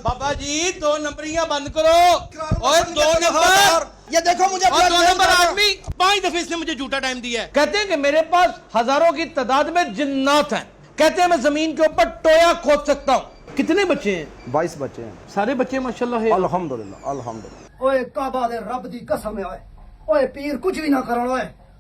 बाबा जी 2 नंबरियां बंद करो। और 2 नंबर, ये देखो मुझे और 2 नंबर आदमी 5 दफे इसने मुझे झूठा टाइम दिया है। कहते हैं कि मेरे पास हजारों की तादाद में जिन्नात हैं। कहते हैं मैं जमीन के ऊपर टोया खोद सकता हूँ। कितने बच्चे हैं? 22 बच्चे हैं। सारे बच्चे माशाल्लाह है। अल्हम्दुलिल्लाह अल्हम्दुलिल्लाह। ओए काबा दे रब दी कसम है। ओए पीर कुछ भी ना करन।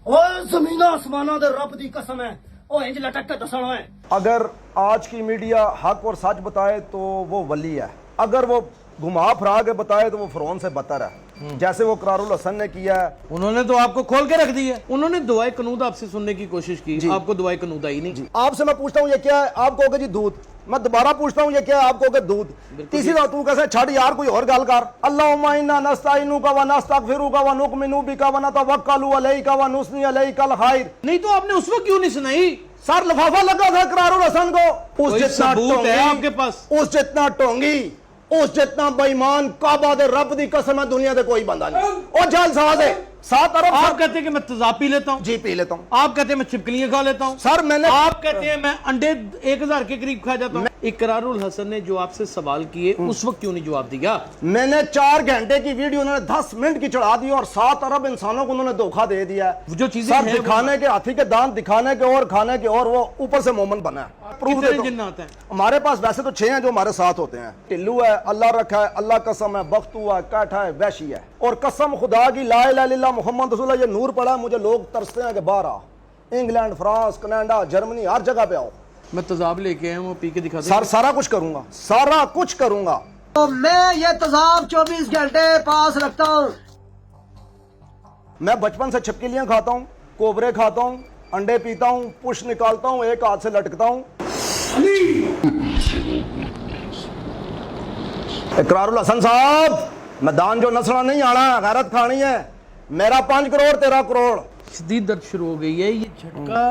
ओए जमीन आसमाना दे रब दी कसम है। ओए इंज लटक के दसन। ओए अगर आज की मीडिया हक और सच बताए तो वो वली है, अगर वो घुमा फिरा के बताए तो वो फिरौन से बदतर है, जैसे वो करारुल हसन ने किया है। उन्होंने तो आपको खोल के रख दी है। उन्होंने दुआए कनूद आपसे सुनने की कोशिश की, आपको दुआए कनूद आई नहीं। आपसे मैं पूछता हूँ ये क्या है, आप कहोगे जी दूध। मैं दोबारा पूछता हूँ ये क्या है, आप कहोगे दूध। तीसरी बात तू कैसे छड़ यार, कोई और गाल कर। अल्लाहुम्मा इन्ना नस्तईनुका व नस्तगफिरुका व नुकमिनु बिका व नतवक्कलु अलैका व नुस्नी अलैकल खैर। नहीं तो आपने उस वक्त क्यों नहीं सुनाई? सर लिफाफा लगा था करारुल हसन को। उस कोई जितना सबूत है आपके पास? उस जितना टोंगी, उस जितना बेईमान, काबा दे रब दी कसम है दुनिया दे कोई बंदा नहीं। और जालसाज है 7 अरब। आप कहते हैं कि मैं तेजाब पी लेता हूँ। जी पी लेता हूँ। आप कहते हैं मैं छिपकलियां खा लेता हूँ। सर मैंने, आप कहते हैं मैं अंडे 1000 के करीब खा जाता हूँ। इकरारुल हसन ने जो आपसे सवाल किए उस वक्त क्यों नहीं जवाब दिया? मैंने 4 घंटे की वीडियो उन्होंने 10 मिनट की चढ़ा दी और 7 अरब इंसानों को उन्होंने धोखा दे दिया। जो चीजें सर दिखाने के, हाथी के दांत दिखाने के और खाने के, और वो ऊपर से मोमन बना है। प्रूफ दे दो। जिन्नात हैं हमारे पास वैसे तो 6 हैं जो हमारे साथ होते हैं। टिल्लू है, अल्लाह रखा है, अल्लाह कसम है, बख्तू है, काठा है, वैशी है, और कसम खुदा की ला इलाहा इल्लल्लाह मुहम्मद रसूलुल्लाह, ये नूर पड़ा। मुझे लोग तरसते हैं कि बाहर आ, इंग्लैंड, फ्रांस, कनाडा, जर्मनी, हर जगह पे आओ। मैं तेजाब लेके आया हूँ, वो पी के दिखा सर सारा कुछ करूंगा, सारा कुछ करूंगा। तो मैं ये तेजाब 24 घंटे पास रखता हूँ। मैं बचपन से छिपकलियां खाता हूँ, कोबरे खाता हूँ, अंडे पीता हूँ, पुश निकालता हूँ, एक हाथ से लटकता हूँ। इकरारुल हसन साहब, मैदान जो नसना नहीं आना, गैरत खानी है। मेरा 5 करोड़, 13 करोड़। शदीद दर्द शुरू हो गई है। ये झटका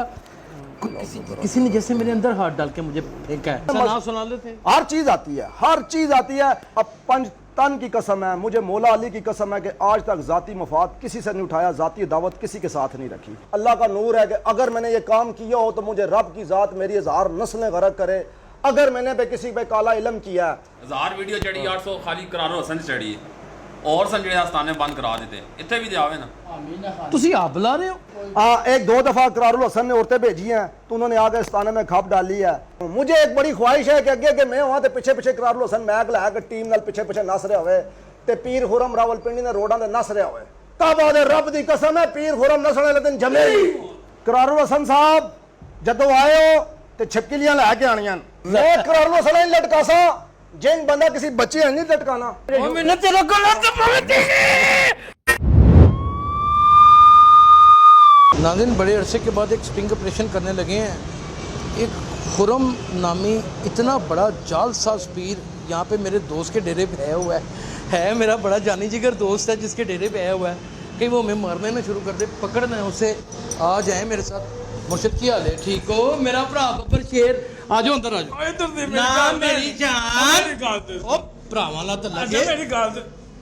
किसी ने जैसे मेरे अंदर हाथ डाल के मुझे फेंका है। ना सुना लेते। हर चीज आती है, हर चीज आती है। अब 5 तन की कसम है, मुझे मौला अली की कसम है कि आज तक जाती मफाद किसी से नहीं उठाया, जाती दावत किसी के साथ नहीं रखी। अल्लाह का नूर है कि अगर मैंने ये काम किया हो तो मुझे रब की जात मेरी 1000 नस्लें गरक करे। अगर मैंने पे किसी पे काला इल्म किया, 1000 वीडियो चढ़ी, 800 खाली करारुल हसन चढ़ी और संजय आस्थाने बंद करा देते। इतने भी जावे ना तुसी आप बुला रहे हो। 1-2 दफा करारुल हसन ने औरतें भेजी हैं तो उन्होंने आगे स्थाने में खप डाली है। मुझे एक बड़ी ख्वाहिश है कि अगे के मैं वहां पिछे पिछे करारुल हसन मैग लैके टीम नाल पिछे पिछे नस रहे हुए ते पीर खुरम रावलपिंडी ने रोडां दे नस रहे हुए। काबा दे रब दी कसम है, पीर खुरम नसने वाले दिन जमे। करारुल हसन साहब जदों आए हो ते छिपकलियां लैके आनियां। मैं करारुल हसन नहीं लटकासा, जिन बंदा किसी बच्चे नहीं लटकाना। नाज़रीन, बड़े अरसे के बाद एक स्टिंग ऑपरेशन करने लगे हैं। एक खुरम नामी इतना बड़ा जालसाज पीर यहाँ पे मेरे दोस्त के डेरे पे आया हुआ है। मेरा बड़ा जानी जिगर दोस्त है जिसके डेरे पे आया हुआ है। कहीं वो हमें मारने ना शुरू कर दे, पकड़ना है उसे। आ जाए मेरे साथ। मुर्शिद की हाल है? ठीक हो मेरा भरा बब्बर शेर? आ जाओ अंदर, आ जाओ ना मेरी जान। ओ भरावां ला तलक अच्छा मेरी गल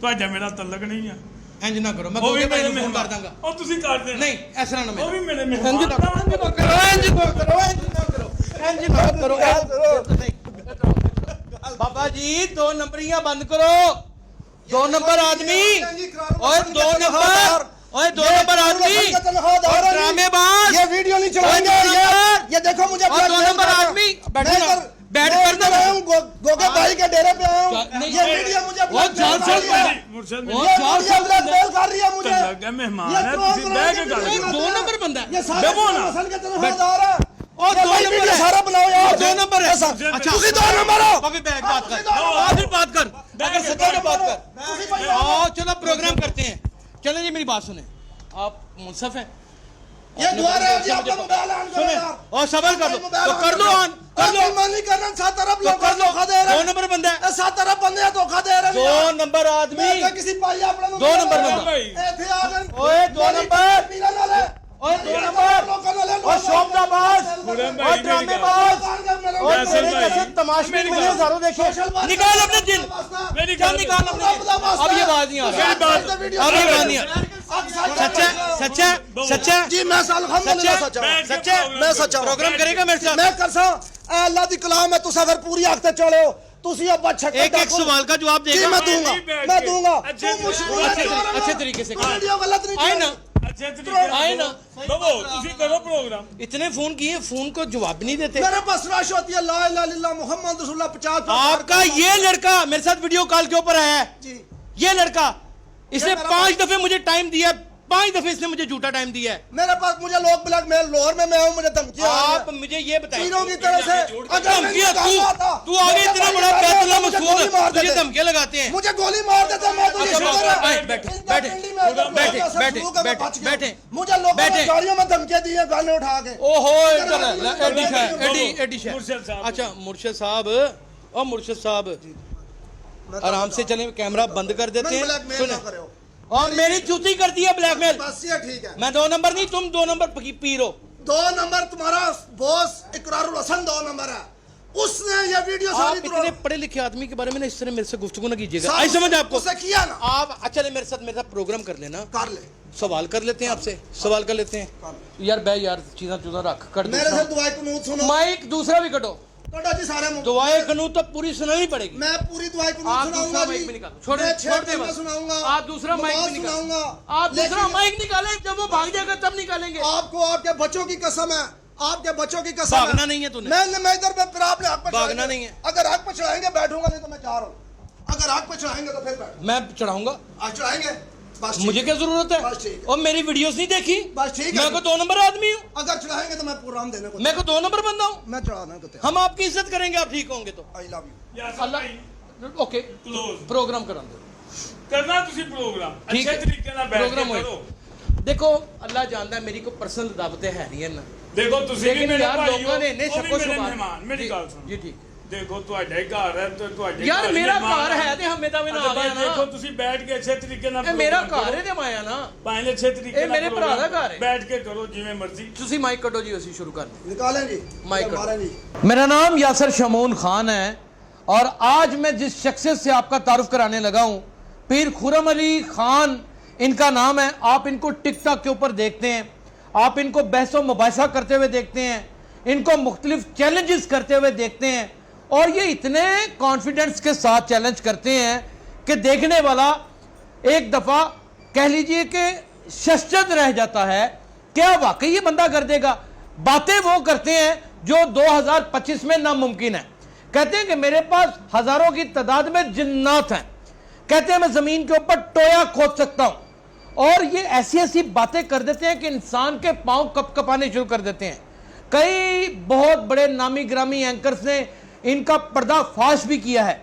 भाजा मेरा तलक नहीं है। इंज ना करो, मैं गोगे भाई ਨੂੰ फोन कर दूंगा। और ਤੁਸੀਂ कर देना नहीं ऐसा ना वो भी मेरे में इंज ना करो, इंज ना करो, इंज ना करो। बाबा जी 2 नंबरियां बंद करो। 2 नंबर आदमी, ओए 2 नंबर, ओए 2 नंबर आदमी, ड्रामेबाज। ये वीडियो नहीं चलाएंगे। ये देखो मुझे 2 नंबर आदमी बैठ कर मैं आया हूं, गोगे भाई के डेरे पे आया हूं। ये वीडियो मुझे मुर्शद ब्लैकमेल कर रही है मुझे। लगा मेहमान है, ਤੁਸੀਂ ਬਹਿ ਕੇ ਗੱਲ ਕਰੋ। 2 नंबर बंदा है। ये सारे हसन के तनख्वाहदार है। और 2 नंबर सारा बनाओ यार। 2 नंबर है। अच्छा ਤੁਸੀਂ 2 नंबर हो। अभी बैठ बात कर, फिर बात कर, अगर सच्चा में बात कर। आओ चलो प्रोग्राम करते हैं। चलें जी मेरी बात सुने, आप मुंसफ हैं। ये द्वार है जी, आपका मोबाइल ऑन करो यार। और सबर कर लो तो कर लो ऑन, कर लो। मन नहीं करना। 7 अरब लोग कर लो। धोखा दे रहे 2 हैं। नंबर बंदा है। 7 अरब बंदे धोखा दे रहे हैं। 2 नंबर आदमी, किसी भाई अपने 2 नंबर बंदा। ਇੱਥੇ ਆ ਗਏ। ओए 2 नंबर, ਪੀਲਾ ਨਾਲੇ। ओए 2 नंबर, और शोभनाबाज, और ड्रामेबाज, और तेरे जैसे तमाशबीन मैंने हजारों देखे। निकाल अपने दिल, क्या निकाल अपने दिल। अब ये बात नहीं आ रही, अब ये बात नहीं आ रही। सच्चा सच्चा सच्चा जी मैं अल्हम्दुलिल्लाह सच्चा हूं। सच्चा मैं सच्चा हूं। प्रोग्राम करेगा मेरे साथ? मैं कर सा ए अल्लाह दी कलाम है तुसा फिर पूरी आंख ते चले हो तुसी अब बच सकते एक एक सवाल का जवाब जी देगा मैं दूंगा मैं दूंगा अच्छे तू मुश्किल अच्छे तरीके से वीडियो गलत नहीं आए ना अच्छे तरीके आए ना बाबू ਤੁਸੀਂ करो प्रोग्राम इतने फोन किए फोन को जवाब नहीं देते मेरे पास रश होती है ला इलाहा इल्लल्लाह मोहम्मद रसूलुल्लाह 50 आपका ये लड़का मेरे साथ वीडियो कॉल के ऊपर आया है जी ये लड़का इसने मेरा 5 दफे मुझे टाइम दिया 5 दफे इसने मुझे झूठा टाइम दिया है मेरे पास मुझे लोग ब्लैकमेल लाहौर में मैं हूं मुझे धमकियां आ रही हैं। आप मुझे ये बताइए तीनों की तरह से अगर मैं धमकियां निकालना था, तू आगे मेरे इतना भाई बड़ा बैठे बैतुल्ला मुझे मसूद गोली मार तुझे देते। धमकियां लगाते हैं मुझे गोली मार देते मैं तो ये अच्छा, शुक्र है बैठे, इंडिया बैठे, पिंडी में अगर बैठे, लोग ऐसा बैठे, शुरू कर मैं बैठे, बच गया। बैठे, मुझे लोगों ने बैठे। गाड़ियों में धमकियां दी हैं गाने उठा के ओहो इधर इधर एडी है बाबू, एडी है मुर्शिद साहब। अच्छा मुर्शिद साहब और मुर्शिद साहब आराम से चलें कैमरा बंद कर देते मैं हैं ब्लैकमेल सुने ना करो और मेरी जूती कर दी है ब्लैकमेल बस ये ठीक है मैं 2 नंबर नहीं तुम 2 नंबर पीरो 2 नंबर तुम्हारा बॉस इकरारुल हसन 2 नंबर है उसने ये वीडियो आप सारी इतने पढ़े लिखे आदमी के बारे में ना इस तरह मेरे से गुफ्तगू ना कीजिएगा साहब, आई समझ आपको उसे किया ना आप अच्छा मेरे साथ प्रोग्राम कर लेना कर ले सवाल कर लेते हैं आपसे सवाल कर लेते हैं यार बे यार चीज़ा चूज़ा रख कर मेरे से दुआएं कुनूत सुनो माइक दूसरा भी कटो कटो जी सारे मुंह दुआएं कनूत तो पूरी सुनानी पड़ेगी मैं पूरी दुआएं कुनूत आप सुनाऊंगा दूसरा जी माइक भी निकालो छोड़ मैं छोड़ दे छह बस सुनाऊंगा आप दूसरा माइक भी निकालो सुनाऊंगा आप दूसरा लेकिन माइक निकालें जब वो भाग जाएगा तब निकालेंगे आपको आपके बच्चों की कसम है आपके बच्चों की कसम भागना नहीं है तूने। मैं इधर पे फिर आपने हक पे भागना चढ़ाएंगे। नहीं है। अगर हक पे चढ़ाएंगे बैठूंगा नहीं तो मैं जा रहा हूँ अगर हक पे चढ़ाएंगे तो फिर बैठ मैं चढ़ाऊंगा आज चढ़ाएंगे बस ठीक मुझे क्या जरूरत है बस ठीक है। और मेरी वीडियोस नहीं देखी बस ठीक है। मैं को 2 नंबर आदमी हूँ अगर चढ़ाएंगे तो मैं प्रोग्राम देने को मैं को 2 नंबर बंदा हूँ मैं चढ़ाने को तैयार हम आपकी इज्जत करेंगे आप ठीक होंगे तो आई लव यू यार अल्लाह ओके क्लोज प्रोग्राम करा दो करना ਤੁਸੀਂ ਪ੍ਰੋਗਰਾਮ ठीक ਅੱਛੇ है ਤਰੀਕੇ ਨਾਲ ਬੈਠ प्रोग्राम ਕੇ होए ਕਰੋ देखो अल्लाह जानता है मेरी को पर्सनल दावतें है नहीं है ना ਦੇਖੋ ਤੁਸੀਂ ਵੀ लेकिन ਮੇਰੇ यार ਭਾਈ लोगों ने इन्हें ਉਹ ਵੀ शक्को ਮੇਰੇ शुबा ਮਹਿਮਾਨ ਮੇਰੀ ਗੱਲ ਸੁਣੋ जी ठीक ਦੇਖੋ ਤੁਹਾਡੇ ਘਰ ਹੈ ਤੇ ਤੁਹਾਡੇ यार ਘਰ मेरा ਮਹਿਮਾਨ घर है ते हमें तो ना आ ਭਾਈ गया ਦੇਖੋ ना ਤੁਸੀਂ ਬੈਠ ਕੇ ਅੱਛੇ ਤਰੀਕੇ ਨਾਲ ਇਹ ਮੇਰਾ program ਘਰ ਕਰੋ। ਹੈ ਤੇ ਮਾਇਆ ਨਾ ਭਾਵੇਂ ਅੱਛੇ ਤਰੀਕੇ ਇਹ ਨਾਲ ਮੇਰੇ ਭਰਾ ਦਾ program ਘਰ ਹੈ। ਬੈਠ ਕੇ ਕਰੋ ਜਿਵੇਂ ਮਰਜ਼ੀ ਤੁਸੀਂ ਮਾइक कटो जी ਅਸੀਂ शुरू कर दें निकालें जी माइक मारें जी मेरा नाम यासर शमून खान है और आज मैं जिस शख्सियत से आपका तारुफ कराने लगा हूँ पीर खुरम अली खान इनका नाम है आप इनको टिकटॉक के ऊपर देखते हैं आप इनको बहसो मुबासा करते हुए देखते हैं इनको मुख्तलिफ चैलेंजेस करते हुए देखते हैं और ये इतने कॉन्फिडेंस के साथ चैलेंज करते हैं कि देखने वाला एक दफ़ा कह लीजिए कि शर्मंद रह जाता है क्या वाकई ये बंदा कर देगा बातें वो करते हैं जो 2025 में नामुमकिन है कहते हैं कि मेरे पास हजारों की तादाद में जिन्नात हैं कहते हैं मैं ज़मीन के ऊपर टोया खोद सकता हूँ और ये ऐसी ऐसी बातें कर देते हैं कि इंसान के पांव कपकपाने शुरू कर देते हैं कई बहुत बड़े नामी ग्रामी एंकर्स ने इनका पर्दाफाश भी किया है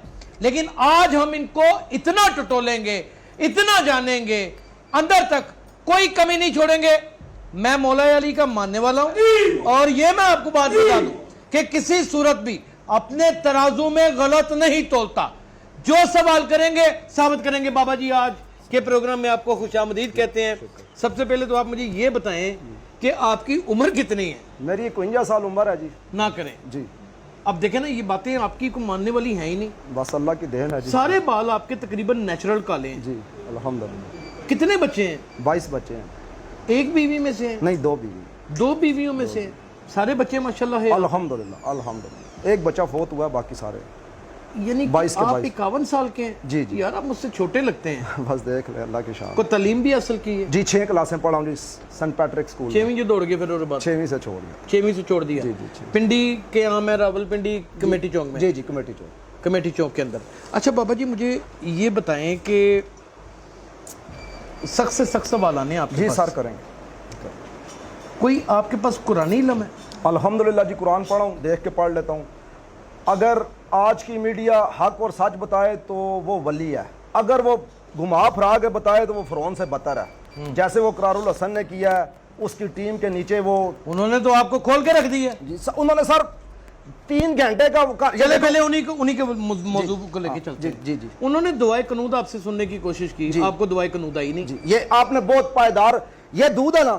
लेकिन आज हम इनको इतना टटोलेंगे इतना जानेंगे अंदर तक कोई कमी नहीं छोड़ेंगे मैं मौला अली का मानने वाला हूं और ये मैं आपको बात बता दूं कि किसी सूरत भी अपने तराजू में गलत नहीं तोलता जो सवाल करेंगे साबित करेंगे बाबा जी आज के प्रोग्राम में आपको खुशामदीद कहते हैं सबसे पहले तो आप मुझे ये बताएं कि आपकी उम्र कितनी है मेरी 51 साल उम्र है जी ना करें जी अब देखें ना ये बातें आपकी को मानने वाली हैं ही नहीं बस अल्लाह की देन है जी सारे बाल आपके तकरीबन नेचुरल काले हैं जी अल्हम्दुलिल्लाह कितने बच्चे हैं 22 बच्चे हैं एक बीवी में से हैं नहीं 2 बीवी 2 बीवियों में से हैं सारे बच्चे माशाल्लाह है अल्हम्दुलिल्लाह अल्हम्दुलिल्लाह एक बच्चा फौत हुआ बाकी सारे यानी 22 के आप 22 51 साल के हैं जी, जी। यार आप मुझसे छोटे लगते हैं बस देख ले अल्लाह की शान को तालीम भी हासिल की है जी 6 क्लासें पढ़ा हूँ जी सेंट पैट्रिक स्कूल 6वीं जो दौड़ गए फिर और बाद 6वीं से छोड़ दिया 6वीं से छोड़ दिया जी, जी, जी। पिंडी के यहाँ मैं रावलपिंडी कमेटी चौक में जी जी कमेटी चौक कमेटी चौक के अंदर अच्छा बाबा जी मुझे ये बताएं कि सख्त से सख्त सवाल आने आपके जी पास। सर करेंगे कोई आपके पास कुरानी इल्म है अल्हम्दुलिल्लाह जी कुरान पढ़ा हूँ देख के पढ़ लेता हूँ अगर आज की मीडिया हक और सच बताए तो वो वली है अगर वो घुमा फिरा के बताए तो वो फ़िरौन से बदतर है जैसे वो इकरारुल हसन ने किया है उसकी टीम के नीचे वो उन्होंने तो आपको खोल के रख दी है जी उन्होंने सर 3 घंटे का चले पहले उन्हीं के मौजू को लेके चलते हैं। जी जी उन्होंने दुआए कनूद आपसे सुनने की कोशिश की आपको दुआए कनूद आई नहीं जी ये आपने बहुत पायदार ये दूध है ना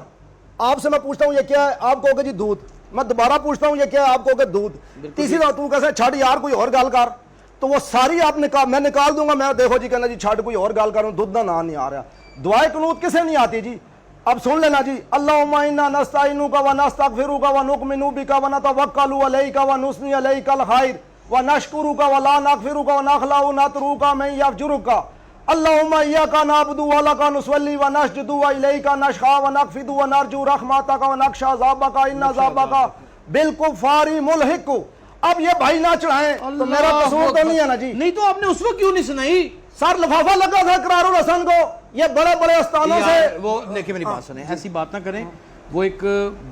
आपसे मैं पूछता हूँ ये क्या है आप कहोगे जी दूध मैं दोबारा पूछता हूँ ये क्या है आप कहोगे दूध तीसरी बार तू कैसे छड़ यार कोई और गाल कर तो वो सारी आप निकाल मैं निकाल दूंगा मैं देखो जी कहना जी छड़ कोई और गाल कर दूध का नाम नहीं आ रहा दुआए कनूद किसे नहीं आती जी अब सुन लेना जी, अल्लाहुम्मा इन्ना नस्तईनुका व नस्तगफिरुका व नु'मिनु बिका व नतवक्कलु अलैका व नुस्नी अलैकल खैर व नशकुरुका व ला नगफिरुका व नखलाउ नतरुका मन यफजुरुका अल्लाहुम्मा इय्याका नअबुदु व लका नुसल्ली व नसजुदु व इलैका नशखा व नखफिदु व नरजू रहमतका व नख्शा अज़ाबका इन्ना अज़ाबका बिलकुफ़ारि मुल्हिक। अब ये भाई ना चढ़ाएं तो मेरा कसूर तो नहीं है ना जी। नहीं तो आपने उस वक्त क्यों नहीं सुनाई? सर लिफाफा लगा था इकरारुल हसन को, ये बड़े बड़े स्थानों से। यार, वो देखिए मेरी बात सुने, ऐसी बात ना करें। वो एक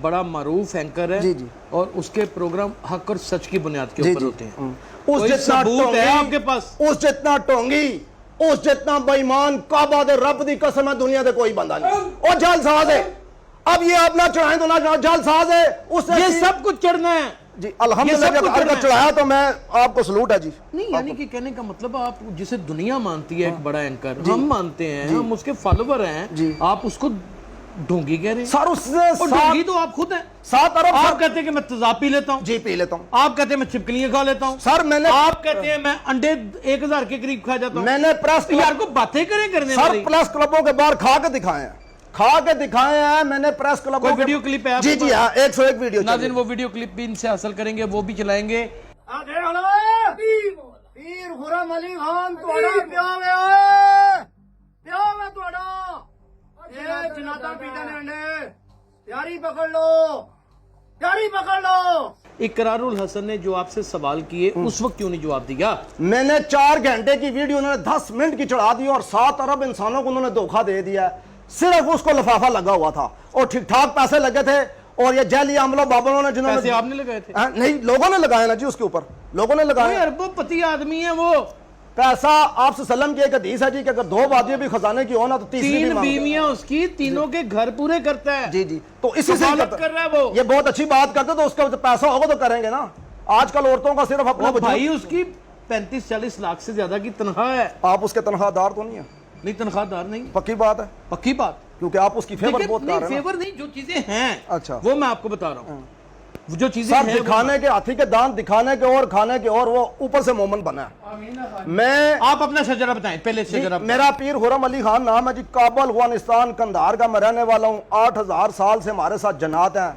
बड़ा मारूफ एंकर है जी, जी। और उसके प्रोग्राम हक और सच की बुनियाद के जी, ऊपर जी। होते हैं। उस कोई जितना सबूत है आपके पास? उस जितना टोंगी, उस जितना बेईमान काबा दे रब दी कसम है दुनिया दे कोई बंदा नहीं। और जालसाज है। अब ये आप ना चढ़ाएं तो ना चढ़ाएं, जालसाज है। उससे ये सब कुछ चढ़ना है जी ये अल्हम्दुलिल्लाह सब जब कुछ अगर चढ़ना है। चढ़ाया तो मैं आपको सलूट है जी। नहीं, यानी कि कहने का मतलब आप जिसे दुनिया मानती है एक बड़ा एंकर, हम मानते हैं, हम उसके फॉलोवर हैं, जी। आप उसको ढोंगी कह रहे हैं। सर उससे और ढोंगी तो आप खुद हैं। 7 अरब आप कहते हैं कि मैं तेजाब पी लेता हूँ, जी पी लेता हूँ आप कहते हैं मैं छिपकलियां खा लेता हूँ, सर। मैंने आप कहते हैं मैं अंडे 1000 के करीब खा जाता हूँ। मैंने प्रेस तो यार को बातें करें करने सर वाली। प्रेस क्लबों के बाहर खा के दिखाए हैं, खा के दिखाए हैं मैंने प्रेस क्लबों कोई के। वीडियो क्लिप है आपके जी जी हाँ, 101 वीडियो नाज़रीन, वो वीडियो क्लिप भी इनसे हासिल करेंगे, वो भी चलाएंगे। पीर खुरम अली खान ਤੁਹਾਡਾ ਪਿਆ ਹੋਇਆ ਪਿਆ ਹੋਇਆ ਤੁਹਾਡਾ ਇਹ ਜਨਾਤਾ ਪੀਟਾ ਨੇ ਅੰਡੇ ਤਿਆਰੀ पकड़ लो ਤਿਆਰੀ पकड़ लो। इकरारुल हसन ने जो आपसे सवाल किए उस वक्त क्यों नहीं जवाब दिया? मैंने 4 घंटे की वीडियो उन्होंने 10 मिनट की चढ़ा दी और 7 अरब इंसानों को उन्होंने धोखा दे दिया। सिर्फ उसको लिफाफा लगा हुआ था और ठीक ठाक पैसे लगे थे। और ये जैली अमलो बाबरों ने जिन्होंने पैसे आपने लगाए थे? नहीं, लोगों ने लगाया ना जी, उसके ऊपर लोगों ने कोई लगाया अरबोपति आदमी है वो। पैसा। आप सल्लम की एक हदीस है जी कि अगर 2 बादियों भी खजाने की हो ना तो तीसरी भी 3 मांगता है। बीवियां उसकी, तीनों के घर पूरे करता है। जी जी, तो इसी से कफालत कर रहा है वो। ये बहुत अच्छी बात करते तो उसका पैसा होगा तो करेंगे ना। आजकल औरतों का सिर्फ अपना और भाई उसकी 35-40 लाख से ज्यादा की तनख्वाह है। आप उसके तनख्वाहदार तो नहीं है? नहीं, तनख्वाहदार नहीं। पक्की बात है, पक्की बात। क्योंकि आप उसकी फेवर देखिए, बहुत नहीं, कर रहे हैं ना। फेवर नहीं, जो चीजें हैं अच्छा। वो मैं आपको बता रहा हूँ। जो चीजें सर हैं दिखाने के हाथी के दांत दिखाने के और खाने के और, वो ऊपर से मोमन बना है। मैं आप अपना शजरा बताएं पहले। शजरा मेरा पीर खुरम अली खान नाम है जी, काबुल अफगानिस्तान कंधार का मैं रहने वाला हूँ। 8000 साल से हमारे साथ जन्नात हैं।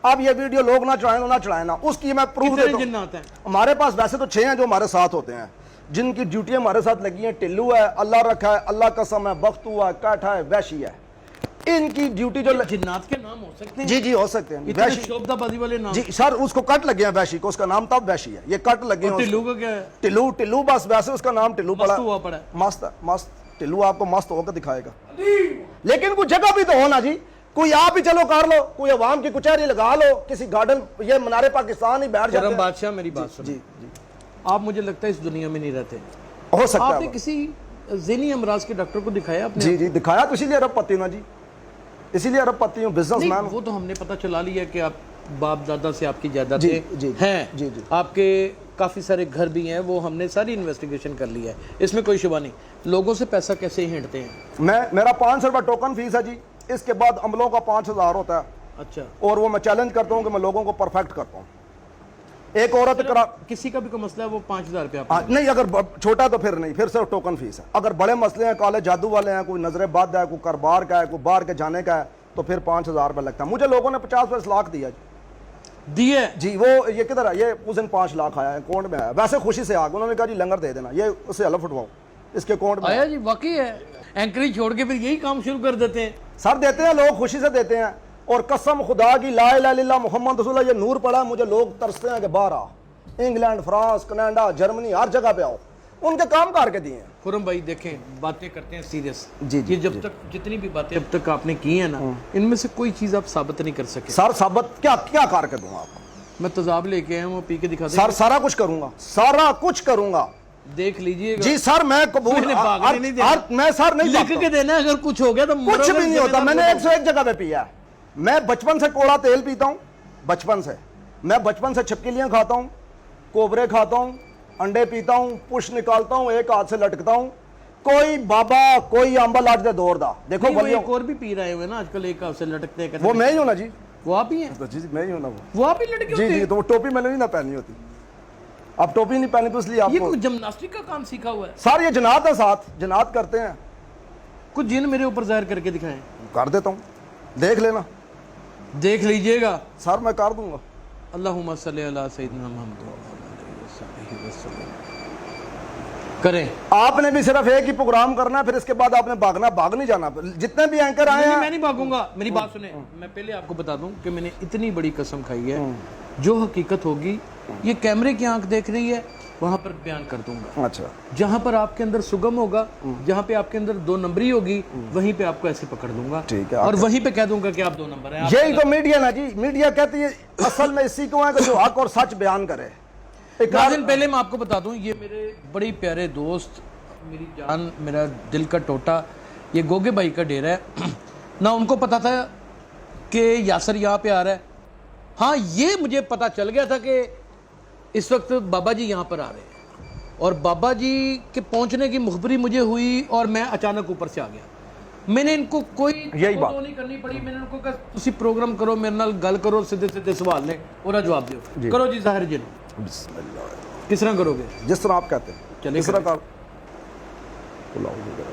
अब ये वीडियो लोग ना चढ़ाएं ना चढ़ाएं ना, उसकी मैं प्रूफ कितने देता हूं। जिन्नात हैं? हमारे पास वैसे तो 6 हैं जो हमारे साथ होते हैं, जिनकी ड्यूटी हमारे साथ लगी है। टिल्लू है, अल्लाह रखा है, अल्लाह कसम है, बख्तू है, काठा है, वैशी है। इनकी ड्यूटी जो जिन्नात के नाम हो सकते हैं? जी जी हो सकते हैं। इतने वैशी शोभदाबाजी वाले नाम। जी सर, उसको कट लगे हैं वैशी को, उसका नाम तब वैशी है, ये कट लगे हैं। टिल्लू का क्या है? टिल्लू टिल्लू बस वैसे उसका नाम टिल्लू पड़ा। मस्त हुआ पड़ा है। मस्त मस्त टिल्लू आपको मस्त होकर दिखाएगा। लेकिन कुछ जगह भी तो हो ना जी, कोई आप ही चलो कर लो, कोई अवाम की कुचहरी लगा लो, किसी गार्डन, ये मनारे पाकिस्तान ही बैठ जाते करम हैं। बादशाह मेरी बात सुनो। जी जी आप मुझे लगता है इस दुनिया में नहीं रहते। हो सकता आपने है। किसी ज़हनी अमराज के डॉक्टर को दिखाया आपने? जी जी दिखाया, तो इसीलिए अरबपति ना जी, इसीलिए अरबपति हूँ, बिजनेसमैन नहीं, वो तो हमने पता चला लिया कि आप बाप दादा से आपकी जी, जायदादें जी, हैं। जी, जी। आपके काफ़ी सारे घर भी हैं, वो हमने सारी इन्वेस्टिगेशन कर ली है, इसमें कोई शुबा नहीं। लोगों से पैसा कैसे हिंटते हैं? मेरा 500 रुपये टोकन फीस है जी, इसके बाद अमलों का 5000 होता है। अच्छा। और वो मैं चैलेंज करता हूँ कि मैं लोगों को परफेक्ट करता हूँ। एक औरत किसी का भी कोई मसला है वो 5000 रुपया नहीं, अगर छोटा तो फिर नहीं, फिर सिर्फ टोकन फीस है। अगर बड़े मसले हैं, काले जादू वाले हैं, कोई नजर बद है, कोई करबार का है, कोई बाहर के जाने का है, तो फिर 5000 रुपये लगता है। मुझे लोगों ने 50 लाख दिया जी। दिए जी वो ये किधर है, ये उस दिन 5 लाख आया है, अकाउंट में आया। वैसे खुशी से आ गया, उन्होंने कहा जी लंगर दे देना, ये उससे हलफ उठवाओ, इसके अकाउंट में आया जी। वाकई है, एंकरेज छोड़ के फिर यही काम शुरू कर देते हैं। सर देते हैं लोग, खुशी से देते हैं। और कसम खुदा की ला इलाहा इल्लल्लाह मुहम्मद रसूलुल्लाह, ये नूर पड़ा है मुझे। लोग तरसते हैं कि बाहर आ, इंग्लैंड, फ्रांस, कनाडा, जर्मनी, हर जगह पे आओ, उनके काम करके दिए हैं। खुरम भाई देखें, बातें करते हैं सीरियस। जी, जी, ये जब तक जितनी भी बातें अब तक आपने की है ना, इनमें से कोई चीज़ आप साबित नहीं कर सके। सर साबित क्या क्या करके दूंगा आपको? मैं तेजाब लेके आया हूँ, वो पी के दिखा सर सारा कुछ करूंगा, सारा कुछ करूंगा। देख लीजिएगा जी सर मैं कबूल, मैंने भागने नहीं देना। मैं सर नहीं लिख भागता। के देना, अगर कुछ हो गया तो कुछ मरोगे, भी नहीं होता। जिम्मेदार मैंने खुद 101 जगह पे पिया है। मैं बचपन से कोड़ा तेल पीता हूँ, बचपन से। मैं बचपन से छिपकलियां खाता हूँ, कोबरे खाता हूँ, अंडे पीता हूँ, पुश निकालता हूँ, एक हाथ से लटकता हूँ। कोई बाबा, कोई अंबा लाट दे दौड़ दा। देखो नहीं, वो बलियों, एक और भी पी रहे हुए ना आजकल, एक हाथ से लटकते हैं। वो मैं ही हूं ना जी। वो आप ही हैं? जी मैं ही हूं ना वो आप ही लड़के जी होते जी। हैं? तो वो टोपी मैंने नहीं ना पहनी होती। अब टोपी नहीं पहनी तो इसलिए ये आपको। कोई जिम्नास्टिक का काम सीखा हुआ है? सर ये जनात है, साथ जनात करते हैं। कुछ जिन मेरे ऊपर जाहिर करके दिखाएं। कर देता हूँ। देख लेना, देख लीजिएगा। सर मैं कर दूंगा। अल्लाहुम्मा सल्ली अला सय्यिदना मुहम्मद वसल्लम। करें। आपने भी सिर्फ एक ही प्रोग्राम करना है, फिर इसके बाद आपने भागना, भाग नहीं जाना। जितने भी एंकर आए मैं हैं, नहीं भागूंगा। मेरी बात सुने, मैं पहले आपको बता दूं कि मैंने इतनी बड़ी कसम खाई है, जो हकीकत होगी ये कैमरे की आंख देख रही है, वहां पर बयान कर दूंगा। अच्छा, जहां पर आपके अंदर सुगम होगा, जहां पे आपके अंदर 2 नंबरी होगी, वहीं पे आपको ऐसे पकड़ दूंगा। ठीक है, और वहीं पे कह दूंगा कि आप 2 नंबर हैं। यही तो मीडिया ना जी, मीडिया कहती है असल में इसी को है कि जो हक और सच बयान करे। नाज़रीन, पहले मैं आपको बता दूं, ये मेरे बड़े प्यारे दोस्त, मेरी जान, मेरा दिल का टोटा, ये गोगे भाई का डेरा है ना। उनको पता था कि यासर यहाँ पे आ रहा है। हाँ, ये मुझे पता चल गया था कि इस वक्त बाबा जी यहाँ पर आ रहे हैं, और बाबा जी के पहुँचने की मुखबरी मुझे हुई और मैं अचानक ऊपर से आ गया। मैंने इनको कोई यही बात नहीं करनी पड़ी। मैंने उनको कहा तुसी प्रोग्राम करो, मेरे नाल गल करो, सीधे सीधे सवाल ने और जवाब दो। करो जी ज़ाहिर जी, बिस्मिल्लाह। किस तरह करोगे? जिस तरह आप कहते हैं, चलिए इस तरह करें। कर। बुलाओ जी जरा।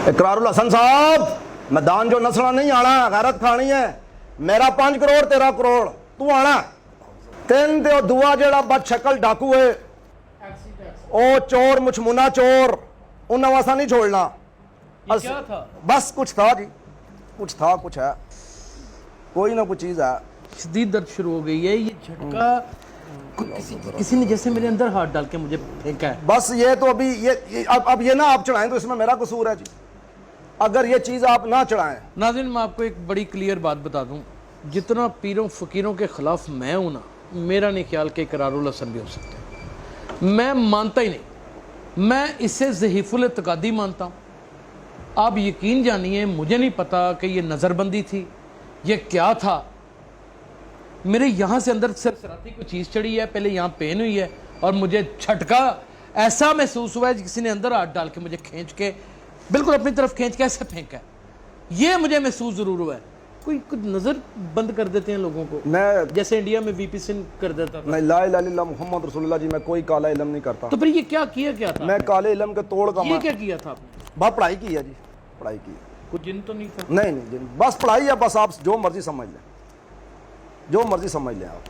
इकरारुल हसन साहब, मैदान जो नसना नहीं आना, गैरत खानी है। मेरा 5 करोड़ तेरा करोड़, तू आना। तीन ते दुआ जेड़ा बद शक्ल डाकू है, ओ चोर मुछमुना चोर, उन्हें वासा नहीं छोड़ना। ये क्या था? बस कुछ था जी, कुछ था, कुछ है, कोई ना कुछ चीज है। शदीद दर्द शुरू हो गई है। ये झटका किसी ने जैसे मेरे अंदर हाथ डाल के मुझे फेंका है। बस ये तो अभी ये अब ये ना आप चढ़ाएं तो इसमें मेरा कसूर है जी। अगर ये चीज आप ना चढ़ाएं। नाज़रीन, मैं आपको एक बड़ी क्लियर बात बता दूं, जितना पीरों फकीरों के खिलाफ मैं हूं ना, मेरा नहीं ख्याल कि इकरारुल हसन भी हो सकते हैं। मैं मानता ही नहीं, मैं इसे ज़हीफुल इत्कादी मानता हूं। आप यकीन जानिए, मुझे नहीं पता कि ये नज़रबंदी थी, ये क्या था। मेरे यहाँ से अंदर सरसराती कोई चीज़ चढ़ी है, पहले यहाँ पेन हुई है और मुझे झटका ऐसा महसूस हुआ है किसी ने अंदर हाथ डाल के मुझे खींच के बिल्कुल अपनी तरफ खींच के ऐसे फेंका है। ये मुझे महसूस ज़रूर हुआ है। कोई कुछ नज़र बंद कर देते हैं लोगों को, मैं जैसे इंडिया में वीपी सिंह कर देता था। नहीं, ला इलाहा इल्लल्लाह मुहम्मद रसूलुल्लाह जी, मैं कोई काला इल्म नहीं करता। तो फिर ये क्या किया, क्या था? मैं काले इल्म के तोड़ का ये क्या किया था आपने? बस पढ़ाई की है जी, पढ़ाई की है। कुछ जिन तो नहीं था? नहीं नहीं जी, बस पढ़ाई है। बस आप जो मर्जी समझ लें, जो मर्जी समझ लें आप।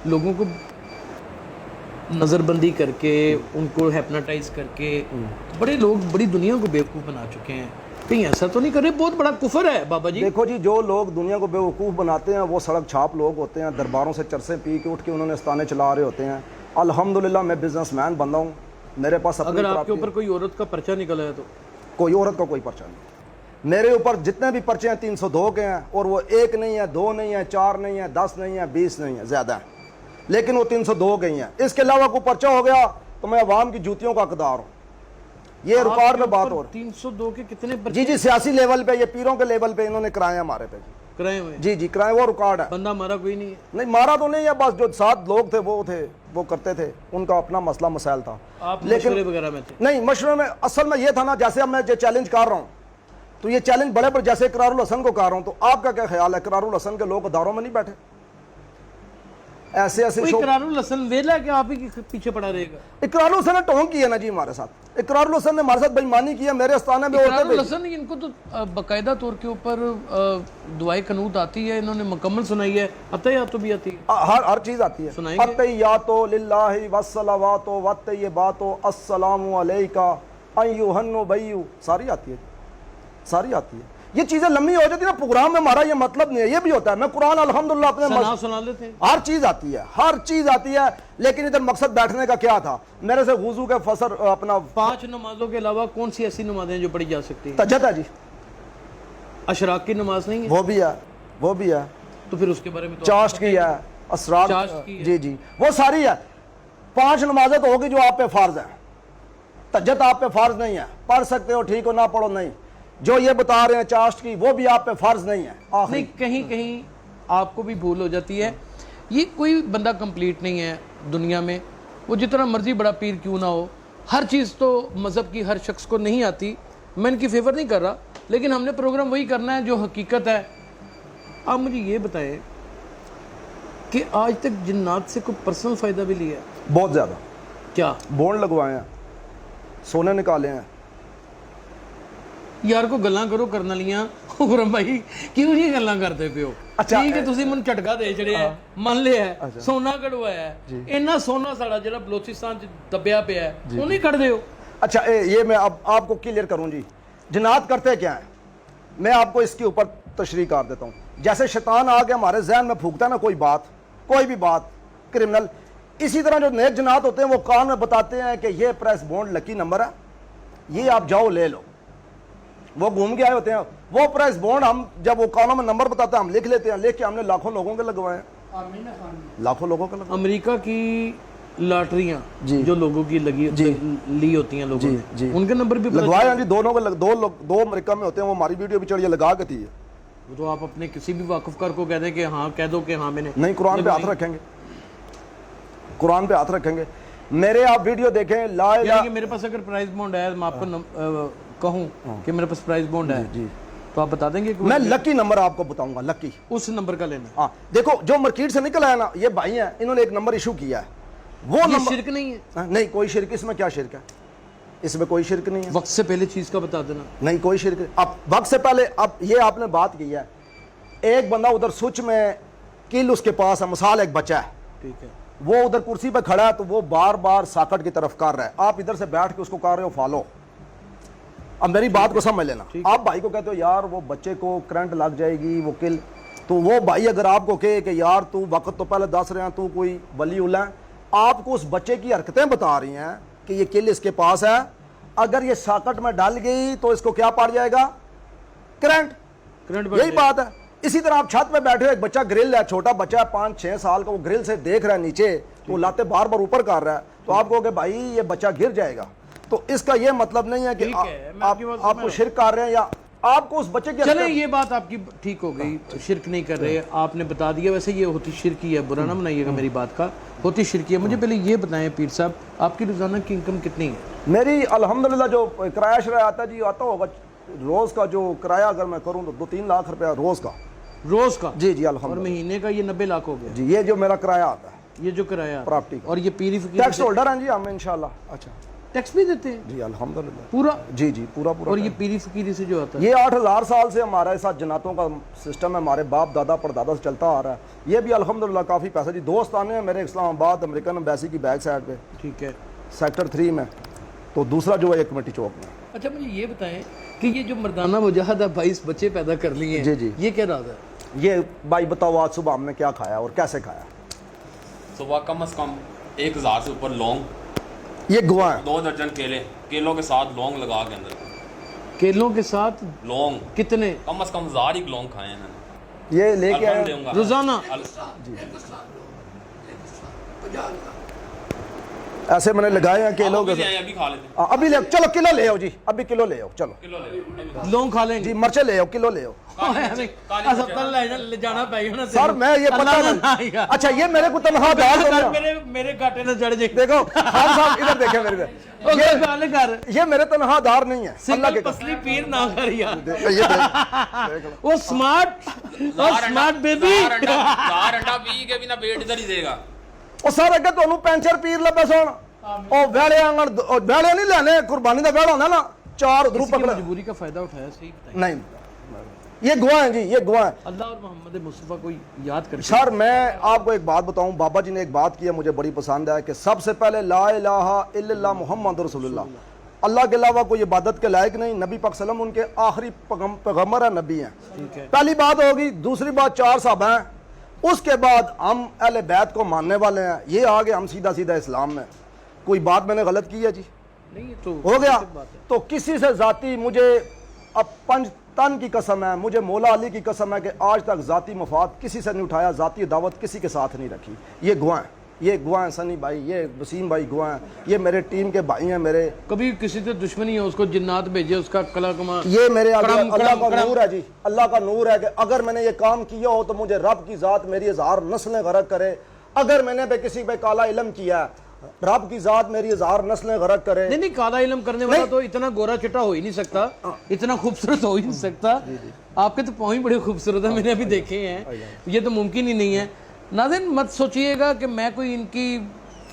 लोगों को नज़रबंदी करके, उनको हैप्नोटाइज करके बड़े लोग बड़ी दुनिया को बेवकूफ़ बना चुके हैं। कहीं ऐसा तो नहीं कर रहे? बहुत बड़ा कुफर है बाबा जी। देखो जी, जो लोग दुनिया को बेवकूफ़ बनाते हैं वो सड़क छाप लोग होते हैं। दरबारों से चरसे पी के उठ के उन्होंने स्थाने चला रहे होते हैं। अल्हम्दुलिल्लाह मैं बिजनेसमैन बंदा हूँ, मेरे पास अपनी अगर आपके प्राप्ति ऊपर कोई औरत का पर्चा निकला है तो? कोई औरत का कोई पर्चा नहीं। मेरे ऊपर जितने भी पर्चे हैं 302 के हैं, और वो 1 नहीं है, 2 नहीं है, 4 नहीं है, 10 नहीं है, 20 नहीं है, ज़्यादा है, लेकिन वो 302 के ही हैं। इसके अलावा कोई पर्चा हो गया तो मैं अवाम की जूतियों का हकदार हूँ। ये रिकॉर्ड में बात हो रही 302 के कितने जी पर्चे जी, सियासी लेवल पे, ये पीरों के लेवल पे इन्होंने कराए हमारे पे जी। कराए हुए? जी जी कराए, वो रिकॉर्ड है। बंदा मारा कोई नहीं है? नहीं मारा तो नहीं है, बस जो 7 लोग थे वो करते थे, उनका अपना मसला मसाइल था। आप लेकिन मशवरे वगैरह में थे? नहीं, मशवरे में असल में ये था ना, जैसे अब मैं जो चैलेंज कर रहा हूँ, तो ये चैलेंज बड़े बड़े, जैसे इकरारुल हसन को कर रहा हूँ, तो आपका क्या ख्याल है? इकरारुल हसन के लोग अदारों में नहीं बैठे? ऐसे ऐसे इकरारुल हसन वेला कि आप ही के पीछे पड़ा रहेगा? इकरारुल हसन ने टोंग की है ना जी हमारे साथ। इकरारुल हसन ने हमारे साथ बेईमानी की है। मेरे आस्थाने में इकरारुल हसन, इनको तो बाकायदा तौर के ऊपर दुआए कनूत आती है, इन्होंने मुकम्मल सुनाई है। अतहियातो भी आती है? हर चीज आती है। सुनाएंगे? अतहियातो लिल्लाहि वस्सलावातो वत्तय्यिबातो अस्सलामु अलैका अय्युहन्नु बय्यु, सारी आती है, सारी आती है। ये चीजें लंबी हो जाती है ना, प्रोग्राम में हमारा ये मतलब नहीं है। ये भी होता है, मैं कुरान अल्हम्दुलिल्लाह अपने सुना लेते हैं। हर चीज आती है, हर चीज आती है, लेकिन इधर मकसद बैठने का क्या था? मेरे से वुजू के फसर अपना 5 नमाजों के अलावा कौन सी ऐसी नमाजें जो पढ़ी जा सकती हैं? तजत है जी, अशराक की नमाज नहीं है? वो भी है, वो भी है। तो फिर उसके बारे में तो चाश्त की है, असरार चाश्त की है। जी जी, वो सारी है। 5 नमाजें तो होगी जो आप पे फर्ज है। तजत आप पे फर्ज नहीं है, पढ़ सकते हो ठीक हो, ना पढ़ो नहीं। जो ये बता रहे हैं चाश्त की, वो भी आप पे फर्ज नहीं है। नहीं, कहीं कहीं आपको भी भूल हो जाती है। ये कोई बंदा कंप्लीट नहीं है दुनिया में, वो जितना मर्जी बड़ा पीर क्यों ना हो। हर चीज़ तो मज़हब की हर शख्स को नहीं आती। मैं इनकी फेवर नहीं कर रहा, लेकिन हमने प्रोग्राम वही करना है जो हकीकत है। आप मुझे ये बताएं कि आज तक जिन्नात से कोई पर्सनल फ़ायदा भी लिया है? बहुत ज़्यादा। क्या बॉन्ड लगवाए हैं, सोने निकाले हैं। यार को गल्लां करो करन वालियां खुरम भाई क्यों नहीं गल्लां करते पे हो? अच्छा, ठीक है ਤੁਸੀਂ ਮੈਨੂੰ ਝਟਕਾ ਦੇ ਛੜਿਆ ਮੰਨ ਲਿਆ ਹੈ, ਸੋਨਾ ਕਢਵਾਇਆ ਹੈ, ਇੰਨਾ ਸੋਨਾ ਸਾਡਾ ਜਿਹੜਾ ਬਲੋਚਿਸਤਾਨ ਚ ਦੱਬਿਆ ਪਿਆ ਹੈ ਉਹ ਨਹੀਂ ਕੱਢਦੇ ਹੋ? अच्छा ये मैं अब आपको क्लियर करूं जी, जिन्नात करते क्या है, मैं आपको इसके ऊपर तशरीह कर देता हूं। जैसे शैतान आके हमारे जहन में फूकता है ना कोई बात, कोई भी बात क्रिमिनल, इसी तरह जो नेक जिन्नात होते हैं वो कान में बताते हैं कि ये प्रेस बॉन्ड लकी नंबर है, ये आप जाओ ले लो। वो घूम के आए होते हैं, वो प्रेस बॉन्ड हम जब वो कानों में नंबर बताते हैं हम लिख लेते हैं, लिख के हमने लाखों लोगों के लगवाए हैं, लाखों लोगों के लगवाए। अमेरिका की लॉटरियां जी। जो लोगों की लगी ली होती हैं लोगों ने, जी। उनके नंबर भी पता लगवाए हैं जी, दोनों के दो अमेरिका में होते हैं, वो हमारी वीडियो भी चढ़िए लगा के थी। चले? तो आप अपने किसी भी वाकफकार को कह दें कि हाँ, कह दो कि हाँ मैंने नहीं, कुरान पे हाथ रखेंगे, कुरान पे हाथ रखेंगे। मेरे आप वीडियो देखें, ला यानी इलाहा कि मेरे पास अगर प्राइस बॉन्ड है, मैं आपको कहूँ कि मेरे पास प्राइस बॉन्ड है जी, तो आप बता देंगे कि मैं लकी नंबर आपको बताऊंगा, लकी। उस नंबर का लेना? हाँ देखो, जो मार्केट से निकल आया ना, ये भाई हैं, इन्होंने एक नंबर इशू किया है, वो ये नंबर शिरक नहीं है? हाँ, नहीं कोई शिरक, इसमें क्या शिरक है, इसमें कोई शिरक नहीं है। वक्त से पहले चीज का बता देना। नहीं कोई शिरक, अब वक्त से पहले, अब ये आपने बात की है, एक बंदा उधर सुच में किल उसके पास है, मिसाल एक बच्चा है, ठीक है, वो उधर कुर्सी पे खड़ा है, तो वो बार बार साकट की तरफ कर रहा है, आप इधर से बैठ के उसको कर रहे हो फॉलो। अब मेरी बात को समझ लेना, आप भाई को कहते हो यार वो बच्चे को करंट लग जाएगी, वो किल, तो वो भाई अगर आपको कहे कि यार तू वक्त तो पहले दस रहे हैं, तू कोई वली उल्ला है, आपको उस बच्चे की हरकतें बता रही हैं कि ये किल इसके पास है, अगर ये साकट में डाल गई तो इसको क्या पड़ जाएगा, करंट। यही बात है। इसी तरह आप छत पे बैठे हो, एक बच्चा ग्रिल है, छोटा बच्चा है 5-6 साल का, वो ग्रिल से देख रहा है नीचे, तो लाते बार बार ऊपर कर रहा है, तो आप कहोगे भाई ये बच्चा गिर जाएगा, तो इसका ये मतलब नहीं है कि आपको शिरक कर रहे हैं या आपको उस बच्चे की। चले ये बात आपकी ठीक हो गई, शिरक नहीं कर रहे, आपने बता दिया। वैसे ये होती शिरकी है, बुरा ना बनाइएगा मेरी बात का, होती शिरकी है। मुझे पहले ये बताएं पीर साहब, आपकी रोजाना की इनकम कितनी है? मेरी अल्हम्दुलिल्लाह जो किराया शराया आता जी, आता होगा रोज का जो किराया अगर मैं करूँ तो 2-3 लाख रुपया रोज का। रोज का? जी जी और अल्हम्दुलिल्लाह। महीने का ये 90 लाख हो गया जी, ये जो मेरा किराया आता है, ये जो किराया प्रॉपर्टी का। और ये पीरी फकीर टैक्स होल्डर हैं जी हम इंशाल्लाह। अच्छा, टैक्स भी देते हैं जी अल्हम्दुलिल्लाह, पूरा? जी जी पूरा पूरा। और ये पीरी फकीरी से जो आता है, ये 8000 साल से हमारे साथ जन्नतों का सिस्टम है, हमारे बाप दादा परदादा से चलता आ रहा है, ये भी अल्हम्दुलिल्लाह काफ़ी पैसा जी। दोस्त आने हैं मेरे इस्लामाबाद अमेरिकन एम्बेसी की बैक साइड पे, ठीक है, सेक्टर 3 में, तो दूसरा जो है एक कमेटी चौक में। अच्छा मुझे ये बताएं कि ये जो मर्दाना मुजाहदा 22 बच्चे पैदा कर लिए हैं, जी, जी। ये क्या राज है? ये भाई बताओ आज सुबह हमने क्या खाया और कैसे खाया? सुबह कम से कम 1000 से ऊपर लौंग, ये गवाह है। 2 दर्जन केलों के साथ लौंग लगा के अंदर, केलों के साथ लौंग कितने? कम से कम 1000 ही लौंग खाए हैं मैंने। ये लेके अल्हम्दुलिल्लाह आए दूंगा। रोजाना? ऐसे मैंने लगाए हैं केलों के अभी ले साथ। आए, अभी खा लेते हैं। अभी ले, चलो किलो ले आओ जी, अभी किलो ले आओ, चलो किलो ले लो। लोग खा लेंगे जी, मिर्चे ले आओ, किलो ले आओ। ले जाना पाएगा सर मैं ये पता नहीं, अच्छा ये मेरे को तनख्वाह दार मेरे घाटे में चढ़ जाए। देखो खान साहब इधर देखें मेरे पे, ये मेरे तनख्वाहदार नहीं है, अल्लाह के पसली पीर ना कर यार, ये देख वो स्मार्ट बेबी। 4 अंडा पी के भी ना पेट इधर ही देगा। ਉਹ ਸਰ ਅੱਗੇ ਤੁਹਾਨੂੰ ਪੈਂਚਰ ਪੀਰ ਲੱਭੇ ਸੋਣ ਉਹ ਵਹਿਲੇ ਆਂਗਣ ਵਹਿਲੇ ਨਹੀਂ ਲੈਣੇ ਕੁਰਬਾਨੀ ਦਾ ਵਹਿਲਾ ਹੁੰਦਾ ਨਾ ਚਾਰ ਉਧਰੋਂ इसकी पकड़ मजबूरी का फायदा उठाया, सही बताइए। नहीं ये गवाह हैं जी, ये गवाह हैं। अल्लाह और मोहम्मद मुस्तफ़ा को याद करके सर मैं आपको एक बात बताऊं, बाबा जी ने एक बात की है मुझे बड़ी पसंद है कि सबसे पहले ला इलाहा इल्लल्लाह मुहम्मद रसूलुल्लाह, अल्लाह के अलावा कोई इबादत के लायक नहीं, नबी पाक सल्लम उनके आखिरी पैगंबर है, नबी हैं। ठीक है। पहली बात होगी। दूसरी बात 4 साहब हैं, उसके बाद हम अहले बैत को मानने वाले हैं, ये आगे हम सीधा सीधा इस्लाम में। कोई बात मैंने गलत की है जी? नहीं, ये तो हो गया। बात है। तो किसी से जाती मुझे अब पंज तन की कसम है, मुझे मौला अली की कसम है कि आज तक जाती मफाद किसी से नहीं उठाया, जाती दावत किसी के साथ नहीं रखी। ये गवाह हैं, ये गवाह हैं सनी भाई, ये वसीम भाई गवाह हैं, ये मेरे टीम के भाई हैं मेरे। कभी किसी से दुश्मनी है उसको जिन्नात भेजे, उसका कला कमा। ये मेरे आगे कड़म, अल्लाह कड़म, का कड़म। नूर है जी, अल्लाह का नूर है कि अगर मैंने ये काम किया हो तो मुझे रब की ज़ात मेरी 1000 नस्लें गरक करे। अगर मैंने पे किसी पे काला इल्म किया है रब की जात मेरी 1000 नस्लें गरक करे। नहीं नहीं, काला इल्म करने वाला तो इतना गोरा चिट्टा हो ही नहीं सकता, इतना खूबसूरत हो ही नहीं सकता। आपके तो पाँव ही बड़े खूबसूरत है, मैंने अभी देखे हैं, ये तो मुमकिन ही नहीं है। नाज़रीन मत सोचिएगा कि मैं कोई इनकी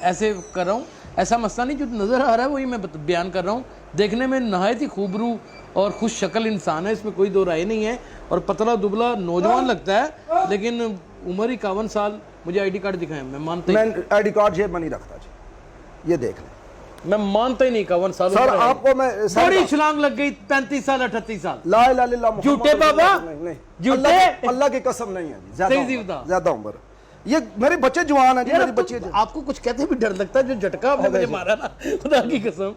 ऐसे कर रहा हूँ, ऐसा मसला नहीं, जो नज़र आ रहा है वही मैं बयान कर रहा हूँ। देखने में नहायत ही खूबरू और खुश शक्ल इंसान है, इसमें कोई दो राय नहीं है, और पतला दुबला नौजवान लगता है, लेकिन उम्र 51 साल। मुझे आईडी कार्ड दिखाएं, मैं मानता ही मैं आईडी कार्ड जेब में नहीं रखता जी, ये देख लें। मैं मानता ही नहीं 51 साल सर आपको मैं बड़ी छलांग लग गई 35 साल 38 साल। ला इलाहा इल्लल्लाह मुहम्मद झूठे बाबा, नहीं नहीं झूठे। अल्लाह की कसम नहीं है जी, सही बता। ज्यादा उम्र, ये मेरे बच्चे जवान हैं जी, मेरी बच्ची आपको कुछ कहते भी डर लगता है, जो झटका आपने मुझे मारा ना, खुदा की कसम।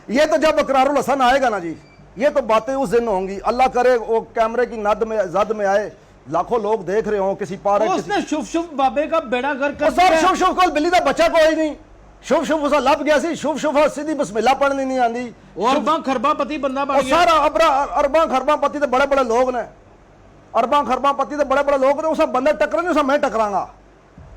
ये तो जब इकरारुल हसन आएगा ना जी, ये तो बातें उस दिन होंगी, अल्लाह करे वो कैमरे की जद में आए, लाखों लोग देख रहे हो किसी पार्क, उसने शुभ शुभ बाबे का बेड़ा गर्क कर सर दिया। शुभ शुभ को बिल्ली का बच्चा कोई नहीं, शुभ शुभ उसा लब गया सी, शुभ शुभ सीधी बिस्मिल्लाह पढ़नी नहीं आंदी, और अरबा खरबा पति बंदा बन और गया। सारा अरबा खरबा पति तो बड़े बड़े लोग ने, अरबा खरबा पति तो बड़े बड़े लोग ने, उसा बंदा टकरा नहीं, उसा मैं टकरांगा।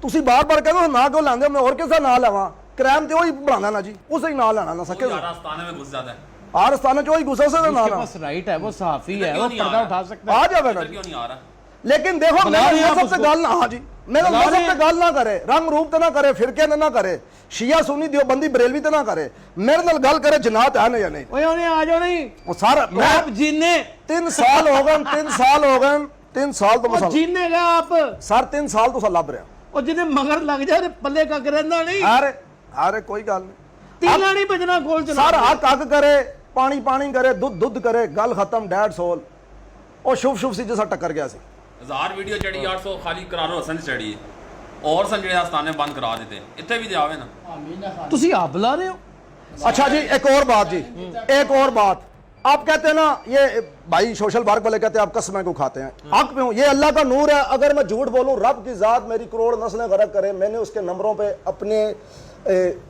तुसी बार बार कहते हो ना क्यों लांदे, मैं और किसा ना लवा, क्राइम ते वही बढ़ाना ना जी, उसे ही ना लाना ना सके, आस्थाने में घुस जाता है, आरस्तान च वही घुसा से ना उसके ना पास राइट है, वो सहाफी है, क्यों वो नहीं आ पर्दा रहा? उठा सकता है। आ जावे ना इधर जी। क्यों नहीं आ रहा? लेकिन देखो बुला मेरे रहे हैं आप मजहब से उसको। गल ना, हाँ जी मेरे बुला मजहब रहे से हैं। गल ना करे, रंग रूप तो ना करे, फिरके ना करे, शिया सुन्नी देवबंदी बरेलवी तो ना करे, मेरे नाल गल करे जनात है ना या नहीं, ओए ओए आ जाओ नहीं, वो सारा मैं आप जीने 3 साल हो गए, 3 साल हो गए, 3 साल तो और मैं जीने गया आप, सर 3 साल तो लब रहा, और जिन्हें मगर लग जाए ते पल्ले का करंदा नहीं, अरे अरे कोई गल नहीं, तीला नहीं बजना गोल सर चला। हक हक करे, पानी पानी करे, दूध दूध करे, गल खत्म, डेढ़ सोल, और शुभ शुभ सी जैसा टक्कर गया सी। 1000 वीडियो चढ़ी 800 खाली करारो हसन चढ़ी और सन ਜਿਹੜੇ ਆਸਤਾਨੇ ਬੰਦ ਕਰਾ ਦਿੱਤੇ ਇੱਥੇ ਵੀ ਜਾਵੇ ਨਾ। तुसी आप बुला रहे हो? अच्छा जी एक और बात जी, एक और बात, आप कहते हैं ना ये भाई सोशल वर्क वाले कहते हैं आप कसमें को खाते हैं, हक पे हूँ, ये अल्लाह का नूर है, अगर मैं झूठ बोलूँ रब की जात मेरी करोड़ नस्लें गरक करे, मैंने उसके नंबरों पे अपने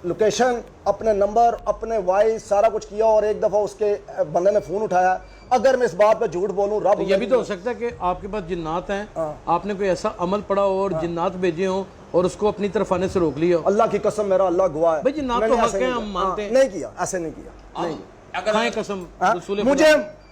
लोकेशन, अपने नंबर, अपने वॉइस सारा कुछ किया, और एक दफ़ा उसके बंदे ने फ़ोन उठाया, अगर मैं इस बात पे झूठ बोलूँ रब, ये भी तो हो सकता है कि आपके पास जिन्नात हैं, आपने कोई ऐसा अमल पढ़ा हो और जिन्नात भेजे हो और उसको अपनी तरफ आने से रोक लिया हो। अल्लाह की कसम मेरा अल्लाह गवाह है, भाई जिन्नात मैंने तो हक ऐसे है, नहीं हम किया। मानते हैं। नहीं किया, ऐसे नहीं किया, नहीं अगर खाएं कसम, हाँ? रसूल मुझे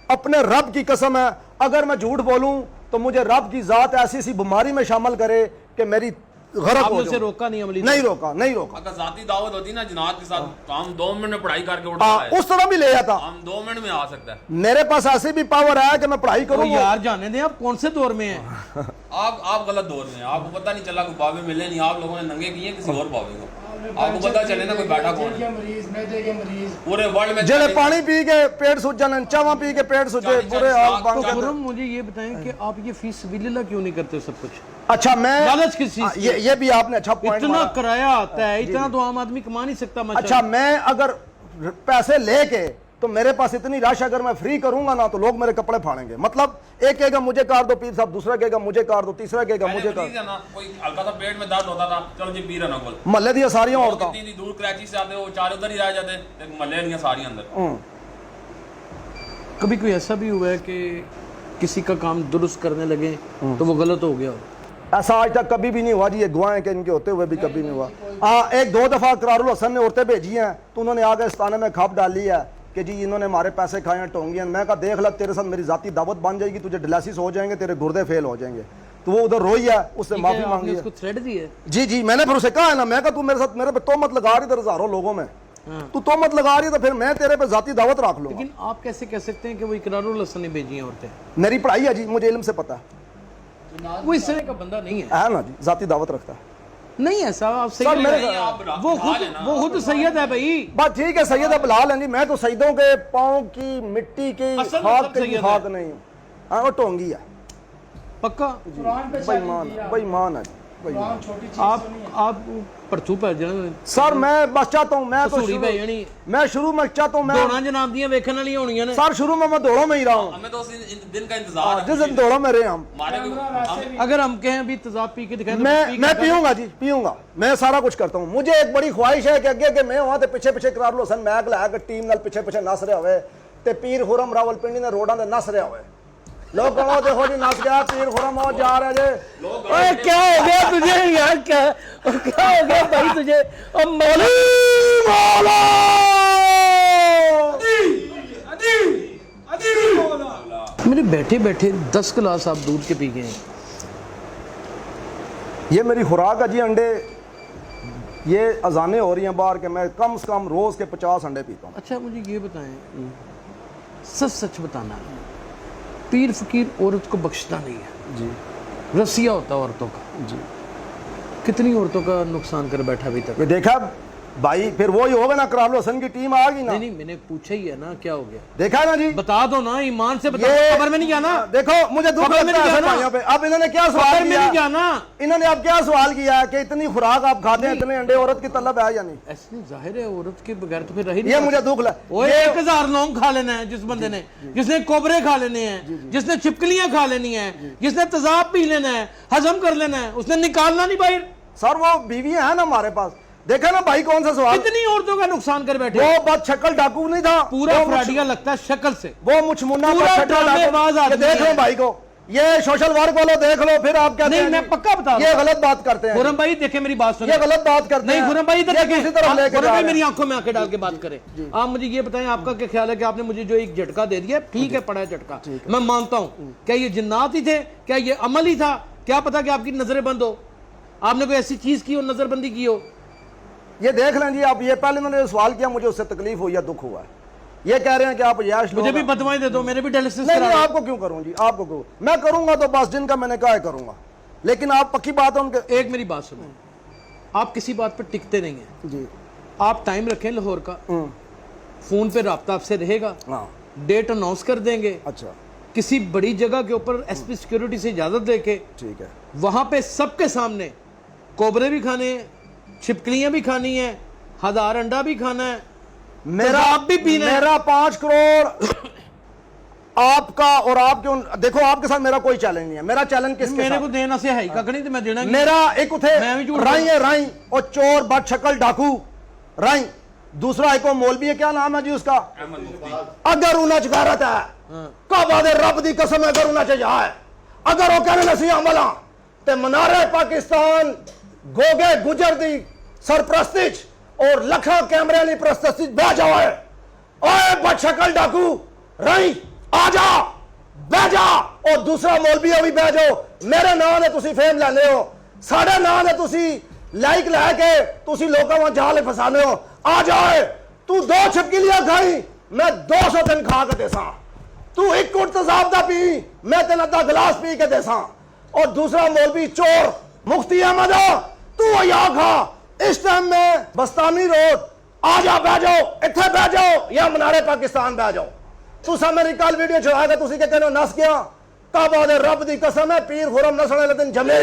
अपने रब की कसम है, अगर मैं झूठ बोलूं तो मुझे रब की जात ऐसी सी बीमारी में शामिल करे कि मेरी गरक आपने हो उसे जाऊं। रोका नहीं अमली, नहीं रोका, नहीं रोका, अगर जाती दावत होती ना जनात के साथ तो हम 2 मिनट में पढ़ाई करके उठ हाँ, जाए, उस तरह भी ले आता, हम 2 मिनट में आ सकता है। मेरे पास ऐसी भी पावर है कि मैं पढ़ाई तो करूँ। यार जाने दें, आप कौन से दौर में हैं? आप गलत दौर में हैं, आपको पता नहीं चला कोई बाबे मिले नहीं, आप लोगों ने नंगे किए किसी और बाबे को, आपको पता चले ना कोई बैठा कौन है। पूरे वर्ल्ड में जले पानी पी के पेट सूज जाने, चावा पी के पेट सूजे, बुरे हाल तो बन गए। खुरम मुझे ये बताएं कि आप ये फीस सबिलिल्लाह क्यों नहीं करते सब कुछ? अच्छा मैं लालच किस चीज़ की? ये भी आपने अच्छा पॉइंट इतना मारा। किराया आता है, इतना तो आम आदमी कमा नहीं सकता। अच्छा मैं अगर पैसे लेके, तो मेरे पास इतनी राशि अगर मैं फ्री करूंगा ना तो लोग मेरे कपड़े फाड़ेंगे, मतलब एक कहेगा मुझे कार दो पीर साहब, दूसरा कहेगा मुझे कार दो, तीसरा कहेगा मुझे कार, ना कोई हल्का सा पेट में दर्द होता था, चलो जी पी रहा बोल, महल्ले दी सारियां औरतां, कितनी दूर कराची से आते हो, 4 उधर ही रह जाते, मल्ले नहीं सारी अंदर। कभी कोई ऐसा भी हुआ है कि किसी का काम दुरुस्त करने लगे तो वो गलत हो गया हो? ऐसा आज तक कभी भी नहीं हुआ जी, ये गवाह के इनके होते हुए भी कभी नहीं हुआ। हाँ 1-2 दफा करारुल हसन ने औरतें भेजी हैं, तो उन्होंने आगे इस्ताने में खप डाली है कि जी इन्होंने हमारे पैसे खाए हैं, टोंगी हैं। मैं कहा देख लग तेरे साथ मेरी जाती दावत बन जाएगी, तुझे डिलाइसिस हो जाएंगे, तेरे गुर्दे फेल हो जाएंगे। तो वो उधर रोई है, उससे माफी मांगी है। उसको थ्रेड दी है? जी जी मैंने फिर उसे कहा है ना, मैं कहा तू मेरे साथ मेरे पे तोहमत लगा रही है हजारों लोगों में, तू तोहमत लगा रही है तो फिर मैं तेरे पे जाती दावत रख लूंगा। लेकिन आप कैसे कह सकते हैं कि वो इकरारुल हसन ने भेजी हैं औरतें? मेरी पढ़ाई है जी, मुझे इल्म से पता है वो इस तरह का बंदा नहीं है। ना जी, जाती दावत रखता है। नहीं ऐसा आप सही सर, नहीं मेरे- है। आप वो खुद सैयद है भाई। बात ठीक है, सैयद है बिलाल है जी, मैं तो सैयदों के पाँव की मिट्टी की असल में खाक सब की सैयद खाक नहीं हूँ। हाँ वो टोंगी है, पक्का बेईमान है, बेईमान है जी, बेईमान। आप परथू पै जाना सर मैं बस चाहता हूँ, मैं तो सूरी पै जानी। मैं शुरू में चाहता हूँ, मैं दौड़ा जनाब दियां वेखण वालियां होणियां ने। सर शुरू में मैं दौड़ों में ही रहा हूँ, हमें तो उस दिन का इंतजार है, जिस दिन दौड़ों में रहे हम। हमारे को अगर हम कहें अभी तेजाब पी के दिखाएं तो मैं पीऊंगा जी, पीऊंगा, मैं सारा कुछ करता हूँ। मुझे एक बड़ी ख्वाहिश है कि अगे के मैं वहां पिछे पिछे करारुल हसन मैक लैके टीम नाल पिछे पिछे नस रहा होवे ते पीर खुरम रावलपिंडी ने रोडां ते नस रहा होवे। लोग कहो देखो जी नस गया पीर खुरम और जा रहे जे। ओए क्या हो गया तुझे यार, क्या हो गया भाई तुझे? अब मौला मेरे बैठे बैठे 10 गिलास आप दूध के पी गए। ये मेरी खुराक है जी, अंडे ये अजानें हो रही हैं बाहर के, मैं कम से कम रोज के 50 अंडे पीता हूँ। अच्छा मुझे ये बताएं, सच सच बताना, पीर फकीर औरत को बख्शता नहीं है जी, रसिया होता है औरतों का जी। कितनी औरतों का नुकसान कर बैठा अभी तक। ये देखा भाई, फिर वही होगा ना, करारलो हसन की टीम आ गई ना। नहीं मैंने पूछा ही है ना, क्या हो गया देखा है ना जी, बता दो ना, ईमान से बता। ये खबर में नहीं जाना, देखो मुझे दुख खबर में लगता नहीं है जाना। भाइयों पे। अब इन्होंने क्या खबर सवाल में किया, नहीं जाना। इन्होंने अब क्या सवाल किया कि इतनी खुराक आप खाते हैं, इतने अंडे औरत की तलब है या नहीं? ऐसे नहीं, जाहिर है औरत के बगैर तो फिर रही ये मुझे दुख लगा। वो 1000 लौंग खा लेना है जिस बंदे ने, जिसने कोबरे खा लेने हैं, जिसने छिपकलियां खा लेनी है, जिसने तेजाब पी लेना है, हजम कर लेना है, उसने निकालना नहीं बाहर। सर वो बीवियां हैं ना हमारे पास, देखा ना भाई कौन सा सवाल। कितनी औरतों का नुकसान कर बैठे। वो बद शक्ल डाकू नहीं था, पूरा वो फ्रॉडिया लगता है शक्ल से। वो मुछमुन्ना पूरा बद शक्ल ड्रामेबाज डाकू। ये आदमी देख लो है। भाई को, ये सोशल वर्क वालों देख लो, फिर आप कहते नहीं हैं मैं पक्का बता ये गलत बात करते हैं। खुरम भाई देखे मेरी बात सुनिए, ये गलत बात करते हैं। नहीं खुरम भाई इधर ये देखें, दूसरी तरफ आप- लेके खुरम जा भाई रहे मेरी हैं। आंखों में आंखें डाल के बात करें। आप मुझे ये बताएं, आपका क्या ख्याल है कि आपने मुझे जो एक झटका दे दिया, ठीक है पड़ा है झटका, मैं मानता हूं, क्या ये जिन्नात ही थे, क्या ये अमल ही था, क्या पता कि आपकी नजरें बंद हो, आपने कोई ऐसी चीज की हो, नजरबंदी की हो। ये देख लें जी आप, ये पहले इन्होंने सवाल किया, मुझे उससे तकलीफ हुई है, दुख हुआ है। ये कह रहे हैं कि आप यश मुझे भी बदवाएं दे दो, मेरे भी डायलिसिस नहीं करा नहीं, दो। आपको क्यों करूं जी, आपको क्यों? मैं करूंगा तो बस जिनका मैंने कहा है करूंगा, लेकिन आप पक्की बात है उनके। एक मेरी बात सुनो, आप किसी बात पर टिकते नहीं है। जी आप टाइम रखें लाहौर का, फोन पे राब्ता आपसे रहेगा, हाँ डेट अनाउंस कर देंगे, अच्छा किसी बड़ी जगह के ऊपर एसपी सिक्योरिटी से इजाजत देके ठीक है। वहां पे सबके सामने कोबरे भी खाने हैं, छिपकलियां भी खानी है, 1000 अंडा भी खाना है, मेरा आप भी पीना है। मेरा 5 करोड़ आपका और आपके, देखो आपके साथ मेरा कोई चैलेंज नहीं है। मेरा चैलेंज किसके मेरे साथ? को देना से है ककड़ी तो मैं देना नहीं। मेरा एक उठे मैं भी झूठ राई है, राई और चोर बद शक्ल डाकू राई। दूसरा एक मौलवी है, क्या नाम है जी उसका? अगर उन्हें गैरत है काबा दे रब दी कसम, अगर उन्हें जाए, अगर वो कहने नसी अमला ते मनारे पाकिस्तान गोगे गुजर दी सरप्रस्तिच और लखा कैमरे ली प्रस्तिच बह जाओ। ओए बद शक्ल डाकू राई आ जा, बह जा। और दूसरा मौलवी अभी बह जाओ। मेरे नाम है तुसी फेम लेने हो, साढ़े नाम है तुसी लाइक लैके तुसी लोगों में जाल फसाने हो। आ जाए, तू 2 छिपकलियां खाई, मैं 200 दिन खा के देसा। तू एक कुट तेजाब दा पी, मैं तेन अद्धा गिलास पी के देसा। और दूसरा मौलवी चोर मुफ्ती अहमद, तू या खा। इस टाइम में बस्तानी रोड आ जा, बह जाओ, इत्थे बह जाओ या मनारे पाकिस्तान बह जाओ। तुसा मेरी कल वीडियो चढ़ा के तुसी के कहने नस गया। काबा दे रब दी कसम है पीर खुरम नसने दिन जमे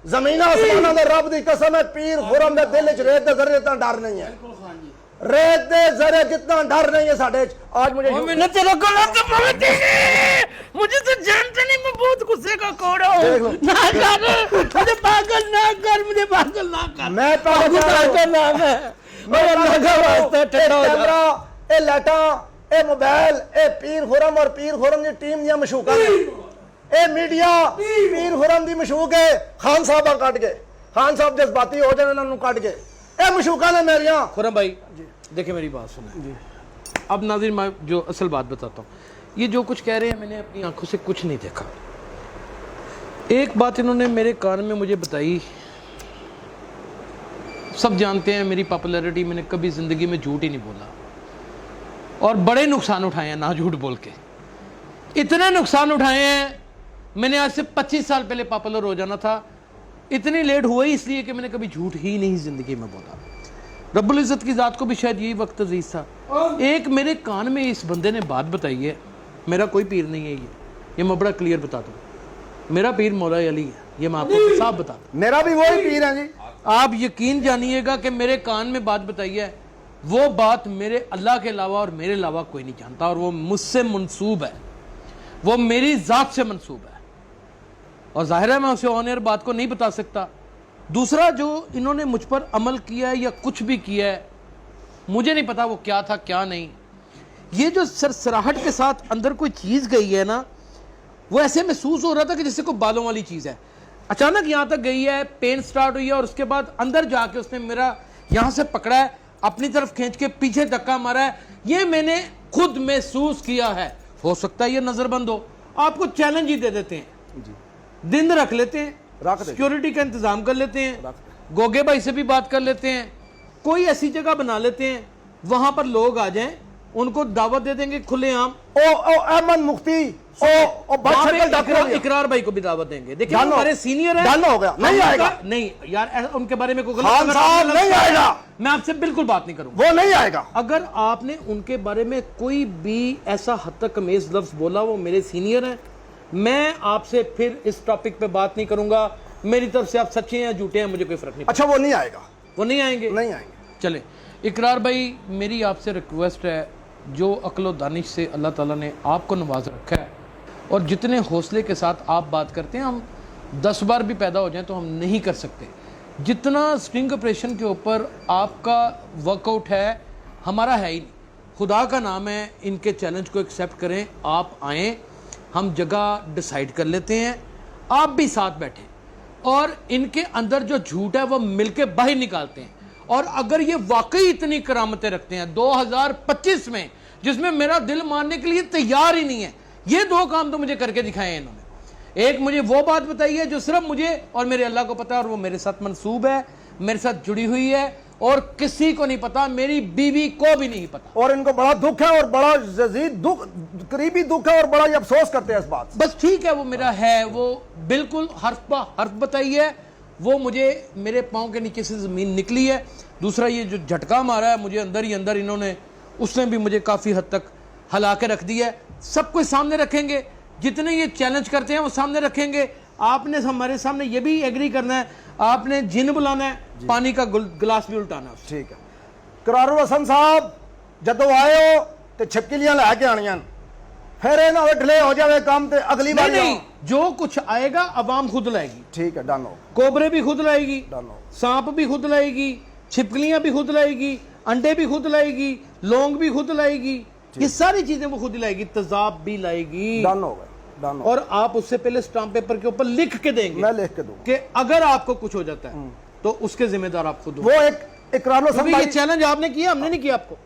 जमीन आसमाना दे रब दी कसम है पीर खुरम दे दिल च रेत दे जरे इतना डर नहीं है। रेत दे जरे जितना डर नहीं है साडे च। आज मुझे मैंने तेरा गला तो पकड़ दी, मुझे तो जानते नहीं, मैं बहुत गुस्से का कोड़ा हूँ। ना कर मुझे पागल ना कर, मुझे पागल ना कर। मैं का नाम है, मेरा लगा वास्ते ठंडा हो जा। कैमरा ए लाटा ए मोबाइल ए पीर खुरम और पीर खुरम की टीम दी मशूका ने ए मीडिया पीर खुरम दी मशूक है। खान साहब कट गए, खान साहब जज्बाती हो जाने इन्होंने कट गए। ए मशूका ने मेरिया। खुरम भाई देखिए मेरी बात सुने, अब नाज़रीन मैं जो असल बात बताता हूँ, ये जो कुछ कह रहे हैं मैंने अपनी आंखों से कुछ नहीं देखा। एक बात इन्होंने मेरे कान में मुझे बताई, सब जानते हैं मेरी पॉपुलैरिटी, मैंने कभी ज़िंदगी में झूठ ही नहीं बोला और बड़े नुकसान उठाए हैं ना झूठ बोल के। इतने नुकसान उठाए हैं, मैंने आज से 25 साल पहले पॉपुलर हो जाना था, इतनी लेट हुआ ही इसलिए कि मैंने कभी झूठ ही नहीं ज़िंदगी में बोला। रब्बुल इज़्ज़त की ज़ात को भी शायद यही वक्त अजीज़ था। एक मेरे कान में इस बंदे ने बात बताई है, मेरा कोई पीर नहीं है ये मैं बड़ा क्लियर बताता हूँ, मेरा पीर मौला अली है, ये मैं आपको साफ बताता हूँ। मेरा भी वही पीर है जी। आप यकीन जानिएगा कि मेरे कान में बात बताई है, वो बात मेरे अल्लाह के अलावा और मेरे अलावा कोई नहीं जानता, और वो मुझसे मंसूब है, वो मेरी ज़ात से मंसूब है, और जाहिर है मैं उसे ऑन एयर बात को नहीं बता सकता। दूसरा जो इन्होंने मुझ पर अमल किया है या कुछ भी किया है, मुझे नहीं पता वो क्या था क्या नहीं। ये जो सरसराहट के साथ अंदर कोई चीज़ गई है ना, वो ऐसे महसूस हो रहा था कि जैसे कोई बालों वाली चीज़ है। अचानक यहाँ तक गई है, पेन स्टार्ट हुई है और उसके बाद अंदर जाके उसने मेरा यहाँ से पकड़ा है, अपनी तरफ खींच के पीछे धक्का मारा है। ये मैंने खुद महसूस किया है। हो सकता है ये नजरबंद हो, आपको चैलेंज ही दे देते हैं, दिन रख लेते हैं, सिक्योरिटी का इंतजाम कर लेते हैं, गोगे भाई से भी बात कर लेते हैं, कोई ऐसी जगह बना लेते हैं वहां पर लोग आ जाएं, उनको दावत दे देंगे खुलेआम। ओ अहमद मुफ्ती इकरार भाई को भी दावत देंगे। देखिए हमारे सीनियर है, डन हो गया, नहीं आएगा। नहीं यार, उनके बारे में कोई खान साहब नहीं आएगा, मैं आपसे बिल्कुल बात नहीं करूंगा, वो नहीं आएगा। अगर आपने उनके बारे में कोई भी ऐसा हद तक कमीज लफ्ज बोला, वो मेरे सीनियर हैं, मैं आपसे फिर इस टॉपिक पे बात नहीं करूंगा। मेरी तरफ से आप सच्चे हैं या झूठे हैं मुझे कोई फर्क नहीं। अच्छा, वो नहीं आएगा, वो नहीं आएंगे, नहीं आएंगे। चले इकरार भाई, मेरी आपसे रिक्वेस्ट है, जो अक्ल दानिश से अल्लाह ताला ने आपको नवाज रखा है और जितने हौसले के साथ आप बात करते हैं, हम 10 बार भी पैदा हो जाएं तो हम नहीं कर सकते। जितना स्टिंग ऑपरेशन के ऊपर आपका वर्कआउट है, हमारा है ही नहीं। खुदा का नाम है, इनके चैलेंज को एक्सेप्ट करें, आप आएँ, हम जगह डिसाइड कर लेते हैं, आप भी साथ बैठें और इनके अंदर जो झूठ है वो मिलके बाहर निकालते हैं। और अगर ये वाकई इतनी करामतें रखते हैं 2025 में, जिसमें मेरा दिल मानने के लिए तैयार ही नहीं है, ये 2 काम तो मुझे करके दिखाए हैं इन्होंने। एक, मुझे वो बात बताई है जो सिर्फ मुझे और मेरे अल्लाह को पता है और वो मेरे साथ मंसूब है, मेरे साथ जुड़ी हुई है और किसी को नहीं पता, मेरी बीवी को भी नहीं पता। और इनको बड़ा दुख है और बड़ा जजीद दुख, करीबी दुख है और बड़ा ये अफसोस करते हैं इस बात। बस ठीक है, वो मेरा है, वो बिल्कुल हर्फ बा हर्फ बताई है, वो मुझे मेरे पाँव के नीचे से ज़मीन निकली है। दूसरा, ये जो झटका मारा है मुझे अंदर ही अंदर इन्होंने, उसने भी मुझे काफ़ी हद तक हिला के रख दिया है। सब कुछ सामने रखेंगे, जितने ये चैलेंज करते हैं वो सामने रखेंगे। आपने हमारे सामने ये भी एग्री करना है, आपने जिन बुलाना है, पानी का गिलास भी उल्टाना है। ठीक है। करारुल हसन साहब, जदों आए हो तो छिपकलियां लैके आनियां, फिर ना डिले हो जाए काम, तो अगली बार नहीं, जो कुछ आएगा अवाम खुद लाएगी। ठीक है, डन हो। कोबरे भी खुद लाएगी, डन हो। सांप भी खुद लाएगी, छिपकलियां भी खुद लाएगी, अंडे भी खुद लाएगी, लौंग भी खुद लाएगी, ये सारी चीजें वो खुद लाएगी, तेजाब भी लाएगी। डन हो गए, डन हो। और आप उससे पहले स्टाम्प पेपर के ऊपर लिख के देंगे, मैं लिख के दूंगा कि अगर आपको कुछ हो जाता है तो उसके जिम्मेदार आप खुद हो। वो एक इकरारुल हसन ये भाई, चैलेंज आपने किया, हमने नहीं किया आपको।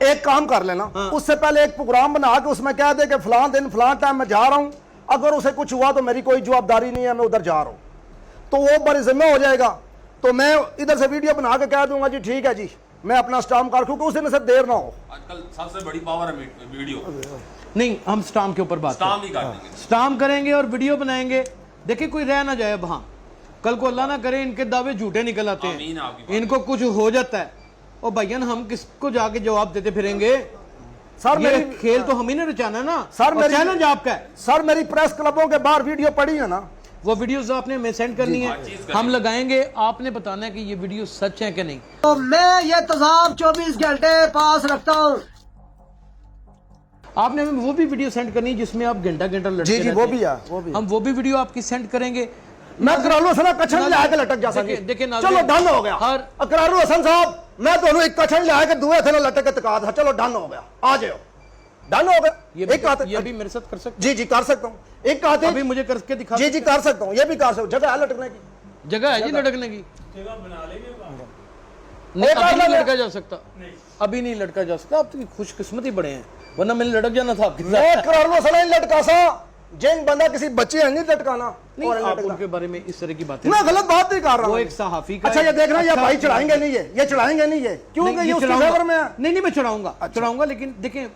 एक काम कर लेना, उससे पहले एक प्रोग्राम बना के उसमें कह दे कि फलां दिन फलां टाइम मैं जा रहा हूं, अगर उसे कुछ हुआ तो मेरी कोई जवाबदारी नहीं है, मैं उधर जा रहा हूं, तो वो बड़े जिम्मे हो जाएगा। तो मैं इधर से वीडियो बना के कह दूंगा जी ठीक है जी, मैं अपना स्टाम्प कर, क्योंकि उस दिन से देर ना हो। आजकल सबसे बड़ी पावर है वीडियो, नहीं, हम स्टाम्प के ऊपर बात स्टाम्प ही कर देंगे, स्टाम्प करेंगे और वीडियो बनाएंगे। देखिए कोई रह ना जाए वहां, कल को अल्लाह ना करे इनके दावे झूठे निकल आते हैं, इनको कुछ हो जाता है, और भैया हम किसको जाके जवाब देते फिरेंगे? सर ये मेरी खेल तो हम ही ने रचाना है ना सर, और चैलेंज आपका है। सर मेरी प्रेस क्लबों के बाहर वीडियो पड़ी है ना, वो वीडियोस आपने हमें सेंड करनी है, हम लगाएंगे, आपने बताना है कि ये वीडियो सच है कि नहीं। तो मैं ये तेजाब 24 घंटे पास रखता हूँ। आपने हमें वो भी वीडियो सेंड करनी है जिसमें आप घंटा घंटा लटके जी जी, रहते वो हैं। भी है, वो भी है। हम वो भी वीडियो आपकी सेंड करेंगे। मैं करारुल हसन कछन ले आके लटक जा सकती। देखिए चलो डन हो गया। करारुल हसन साहब, मैं दोनों एक कछन ले आके दुए थे लटक के तका था, चलो डन हो गया, आ जाओ, डन हो गया। ये भी मेरे साथ कर सकते? जी जी कर सकता हूँ। एक कहते अभी मुझे करके दिखा। जी जी कर सकता हूँ, ये भी कर सकता हूँ, जगह है लटकने की, जगह है जी लटकने की, जगह बना लेंगे। नहीं, अभी नहीं लटका जा सकता, अभी नहीं लटका जा सकता। आप तो खुशकिस्मती बड़े हैं, वरना मैंने लटक जाना था आपके साथ। करारुल हसन लटका सा जिन बंदा किसी बच्चे है नहीं लटकाना। नहीं, आप उनके बारे में इस तरह की बातें, मैं गलत बात नहीं कर रहा वो हूँ। एक सहाफी का। अच्छा ये देखना, ये भाई चढ़ाएंगे नहीं, ये चढ़ाएंगे नहीं, ये क्योंकि ये उसके फेवर में है। नहीं, मैं चढ़ाऊंगा, लेकिन देखें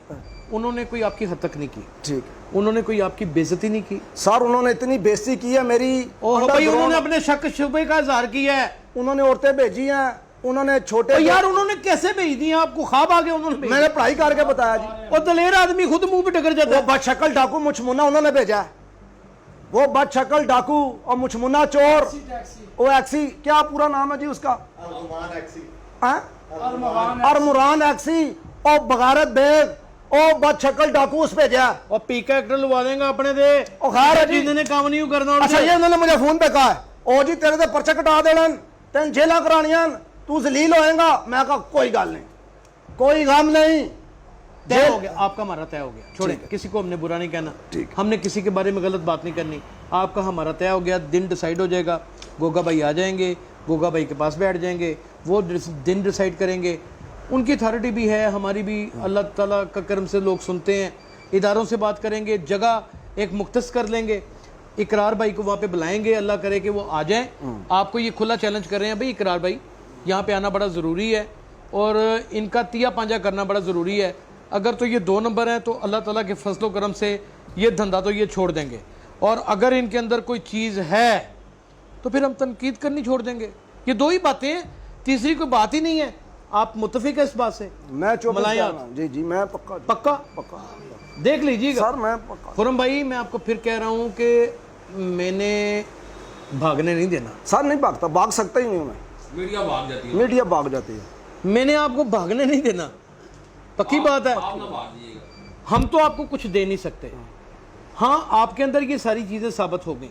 उन्होंने कोई आपकी हद तक नहीं की, ठीक, उन्होंने कोई आपकी बेइज्जती नहीं की। सर उन्होंने इतनी बेइज्जती की है मेरी, भाई उन्होंने अपने शक शुबे का इजहार किया है, उन्होंने औरतें भेजी हैं, उन्होंने छोटे यार उन्होंने कैसे भेज दी आपको? ख्वाब आ गए उन्होंने? मैंने पढ़ाई करके बताया जी। और दलेर आदमी खुद मुंह पे टकर जाता वो है। बदशक्ल डाकू मुछमुना उन्होंने भेजा है, वो बदशक्ल डाकू और मुछमुना चोर, वो एक्सी, क्या पूरा नाम है जी उसका? अरमुरान एक्सी और बगारत बेग और बदशक्ल डाकू उस भेजा। और पीका एक्टर लुवा देंगे अपने दे, और खैर है जी, जिन्होंने काम नहीं करना। अच्छा ये उन्होंने मुझे फोन पे कहा है, ओ जी तेरे तो पर्चा कटा देना, तेन जेला करानियां, तू जलील होएगा। मैं कहा कोई गल नहीं, कोई गम नहीं, तय हो गया, आपका हमारा तय हो गया, छोड़े, किसी को हमने बुरा नहीं कहना, हमने किसी के बारे में गलत बात नहीं करनी, आपका हमारा तय हो गया, दिन डिसाइड हो जाएगा, गोगा भाई आ जाएंगे, गोगा भाई के पास बैठ जाएंगे, वो दिन डिसाइड करेंगे, उनकी अथॉरिटी भी है, हमारी भी, अल्लाह ताला का करम से लोग सुनते हैं, इदारों से बात करेंगे, जगह एक मुख्तस कर लेंगे, इकरार भाई को वहाँ पे बुलाएंगे, अल्लाह करे कि वो आ जाएं। आपको ये खुला चैलेंज कर रहे हैं भाई, इकरार भाई यहाँ पे आना बड़ा ज़रूरी है और इनका तिया पांजा करना बड़ा ज़रूरी है। अगर तो ये 2 नंबर हैं तो अल्लाह ताला के फजलो करम से ये धंधा तो ये छोड़ देंगे, और अगर इनके अंदर कोई चीज़ है तो फिर हम तनकीद करनी छोड़ देंगे। ये 2 ही बातें हैं, तीसरी कोई बात ही नहीं है। आप मुत्तफिक है इस बात से? मैं मलायात जी जी मैं पक्का पक्का पक्का देख लीजिएगा सर, मैं पक्का। खुरम भाई मैं आपको फिर कह रहा हूँ कि मैंने भागने नहीं देना। सर नहीं भागता, भाग सकता ही नहीं हूँ मैं, मीडिया भाग जाती है, मीडिया भाग जाती है। मैंने आपको भागने नहीं देना, पक्की बात है। आप ना भाग जाइएगा। हम तो आपको कुछ दे नहीं सकते। हाँ, आपके अंदर ये सारी चीज़ें साबित हो गई,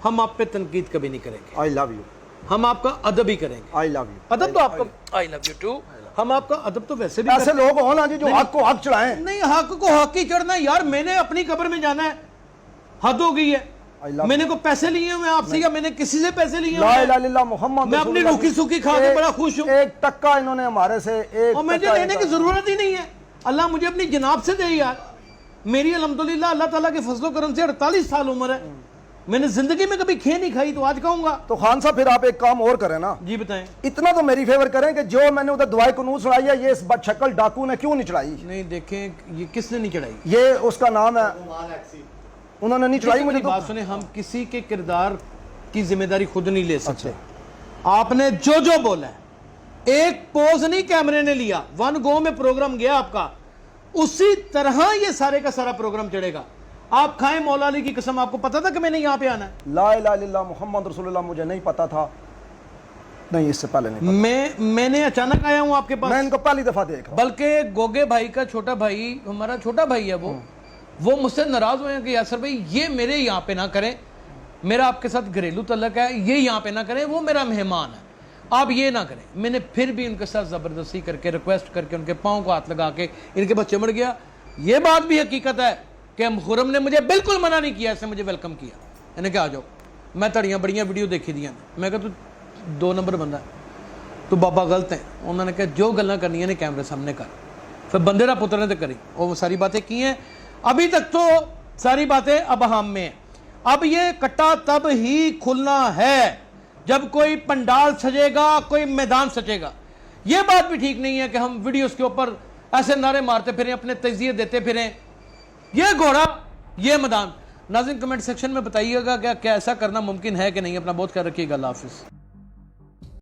हम आप पे तनकीद कभी नहीं करेंगे, आई लव यू, हम आपका अदब ही करेंगे। I love you. अदब तो आपका, आई लव यू टू, हम आपका अदब तो वैसे भी ऐसे लोग हो ना जी जो हक को हक चढ़ाएं। नहीं, हक को हक ही चढ़ना यार, मैंने अपनी कब्र में जाना है, हद हो गई है। मैंने को पैसे लिए हुए आपसे या मैंने किसी से पैसे लिए ला हुए? इलाहा इल्लल्लाह मुहम्मद मैं अपनी रूखी सूखी खा के बड़ा खुश हूँ, 1 टक्का इन्होंने हमारे से, 1 और मुझे लेने की जरूरत ही नहीं है। अल्लाह मुझे अपनी जनाब से दे यार। मेरी अल्हम्दुलिल्लाह अल्लाह ताला के फजलो करम से 48 साल उम्र है, मैंने जिंदगी में कभी खे नहीं खाई, तो आज खाऊंगा। तो खान साहब फिर आप एक काम और करें ना, जी बताएं। इतना तो मेरी फेवर करें कि जो मैंने उधर दवाई कनूज चढ़ाई है, ये इस बदशक्ल डाकू ने क्यों नहीं चढ़ाई? नहीं देखें, ये किसने नहीं चढ़ाई? ये उसका नाम है, उन्होंने नहीं चढ़ाई। मुझे मेरी बात सुने, हम किसी के किरदार की जिम्मेदारी खुद नहीं ले सकते। आपने जो जो बोला है, एक पोज नहीं कैमरे ने लिया, 1 गो में प्रोग्राम गया आपका, उसी तरह ये सारे का सारा प्रोग्राम चढ़ेगा। आप खाएं मौला अली की कसम, आपको पता था कि मैंने यहाँ पे आना है? ला इलाहा इल्लल्लाह मुहम्मद रसूलुल्लाह मुझे नहीं पता था, नहीं इससे पहले नहीं मैंने अचानक आया हूँ आपके पता। पास, मैं इनको पहली दफा देखा। बल्कि गोगे भाई का छोटा भाई, हमारा छोटा भाई है वो मुझसे नाराज हुए हैं कि यासर भाई ये मेरे यहाँ पे ना करें, मेरा आपके साथ घरेलू तल्लक है, ये यहाँ पे ना करें, वो मेरा मेहमान है, आप ये ना करें। मैंने फिर भी उनके साथ ज़बरदस्ती करके, रिक्वेस्ट करके, उनके पाँव को हाथ लगा के इनके बच्चे मर गया। ये बात भी हकीकत है कि खुरम ने मुझे बिल्कुल मना नहीं किया, इसने मुझे वेलकम किया, इन्हें क्या आ जाओ। मैं तड़ियाँ बड़ियाँ वीडियो देखी दियाँ, मैं कहा तू 2 नंबर बंदा है, तो बाबा गलत है। उन्होंने कहा जो गल्लां करनियां ने कैमरे सामने कर, फिर बंदे दा पुत्र ने तो करी, वो सारी बातें की हैं। अभी तक तो सारी बातें अब हम में हैं। अब ये कट्टा तब ही खुलना है जब कोई पंडाल सजेगा, कोई मैदान सजेगा। ये बात भी ठीक नहीं है कि हम वीडियोस के ऊपर ऐसे नारे मारते फिरें, अपने तजिए देते फिरें, ये घोड़ा ये मैदान। नाज़रीन कमेंट सेक्शन में बताइएगा क्या ऐसा करना मुमकिन है कि नहीं। अपना बहुत ख्याल रखिएगा। अल्लाह हाफिज़।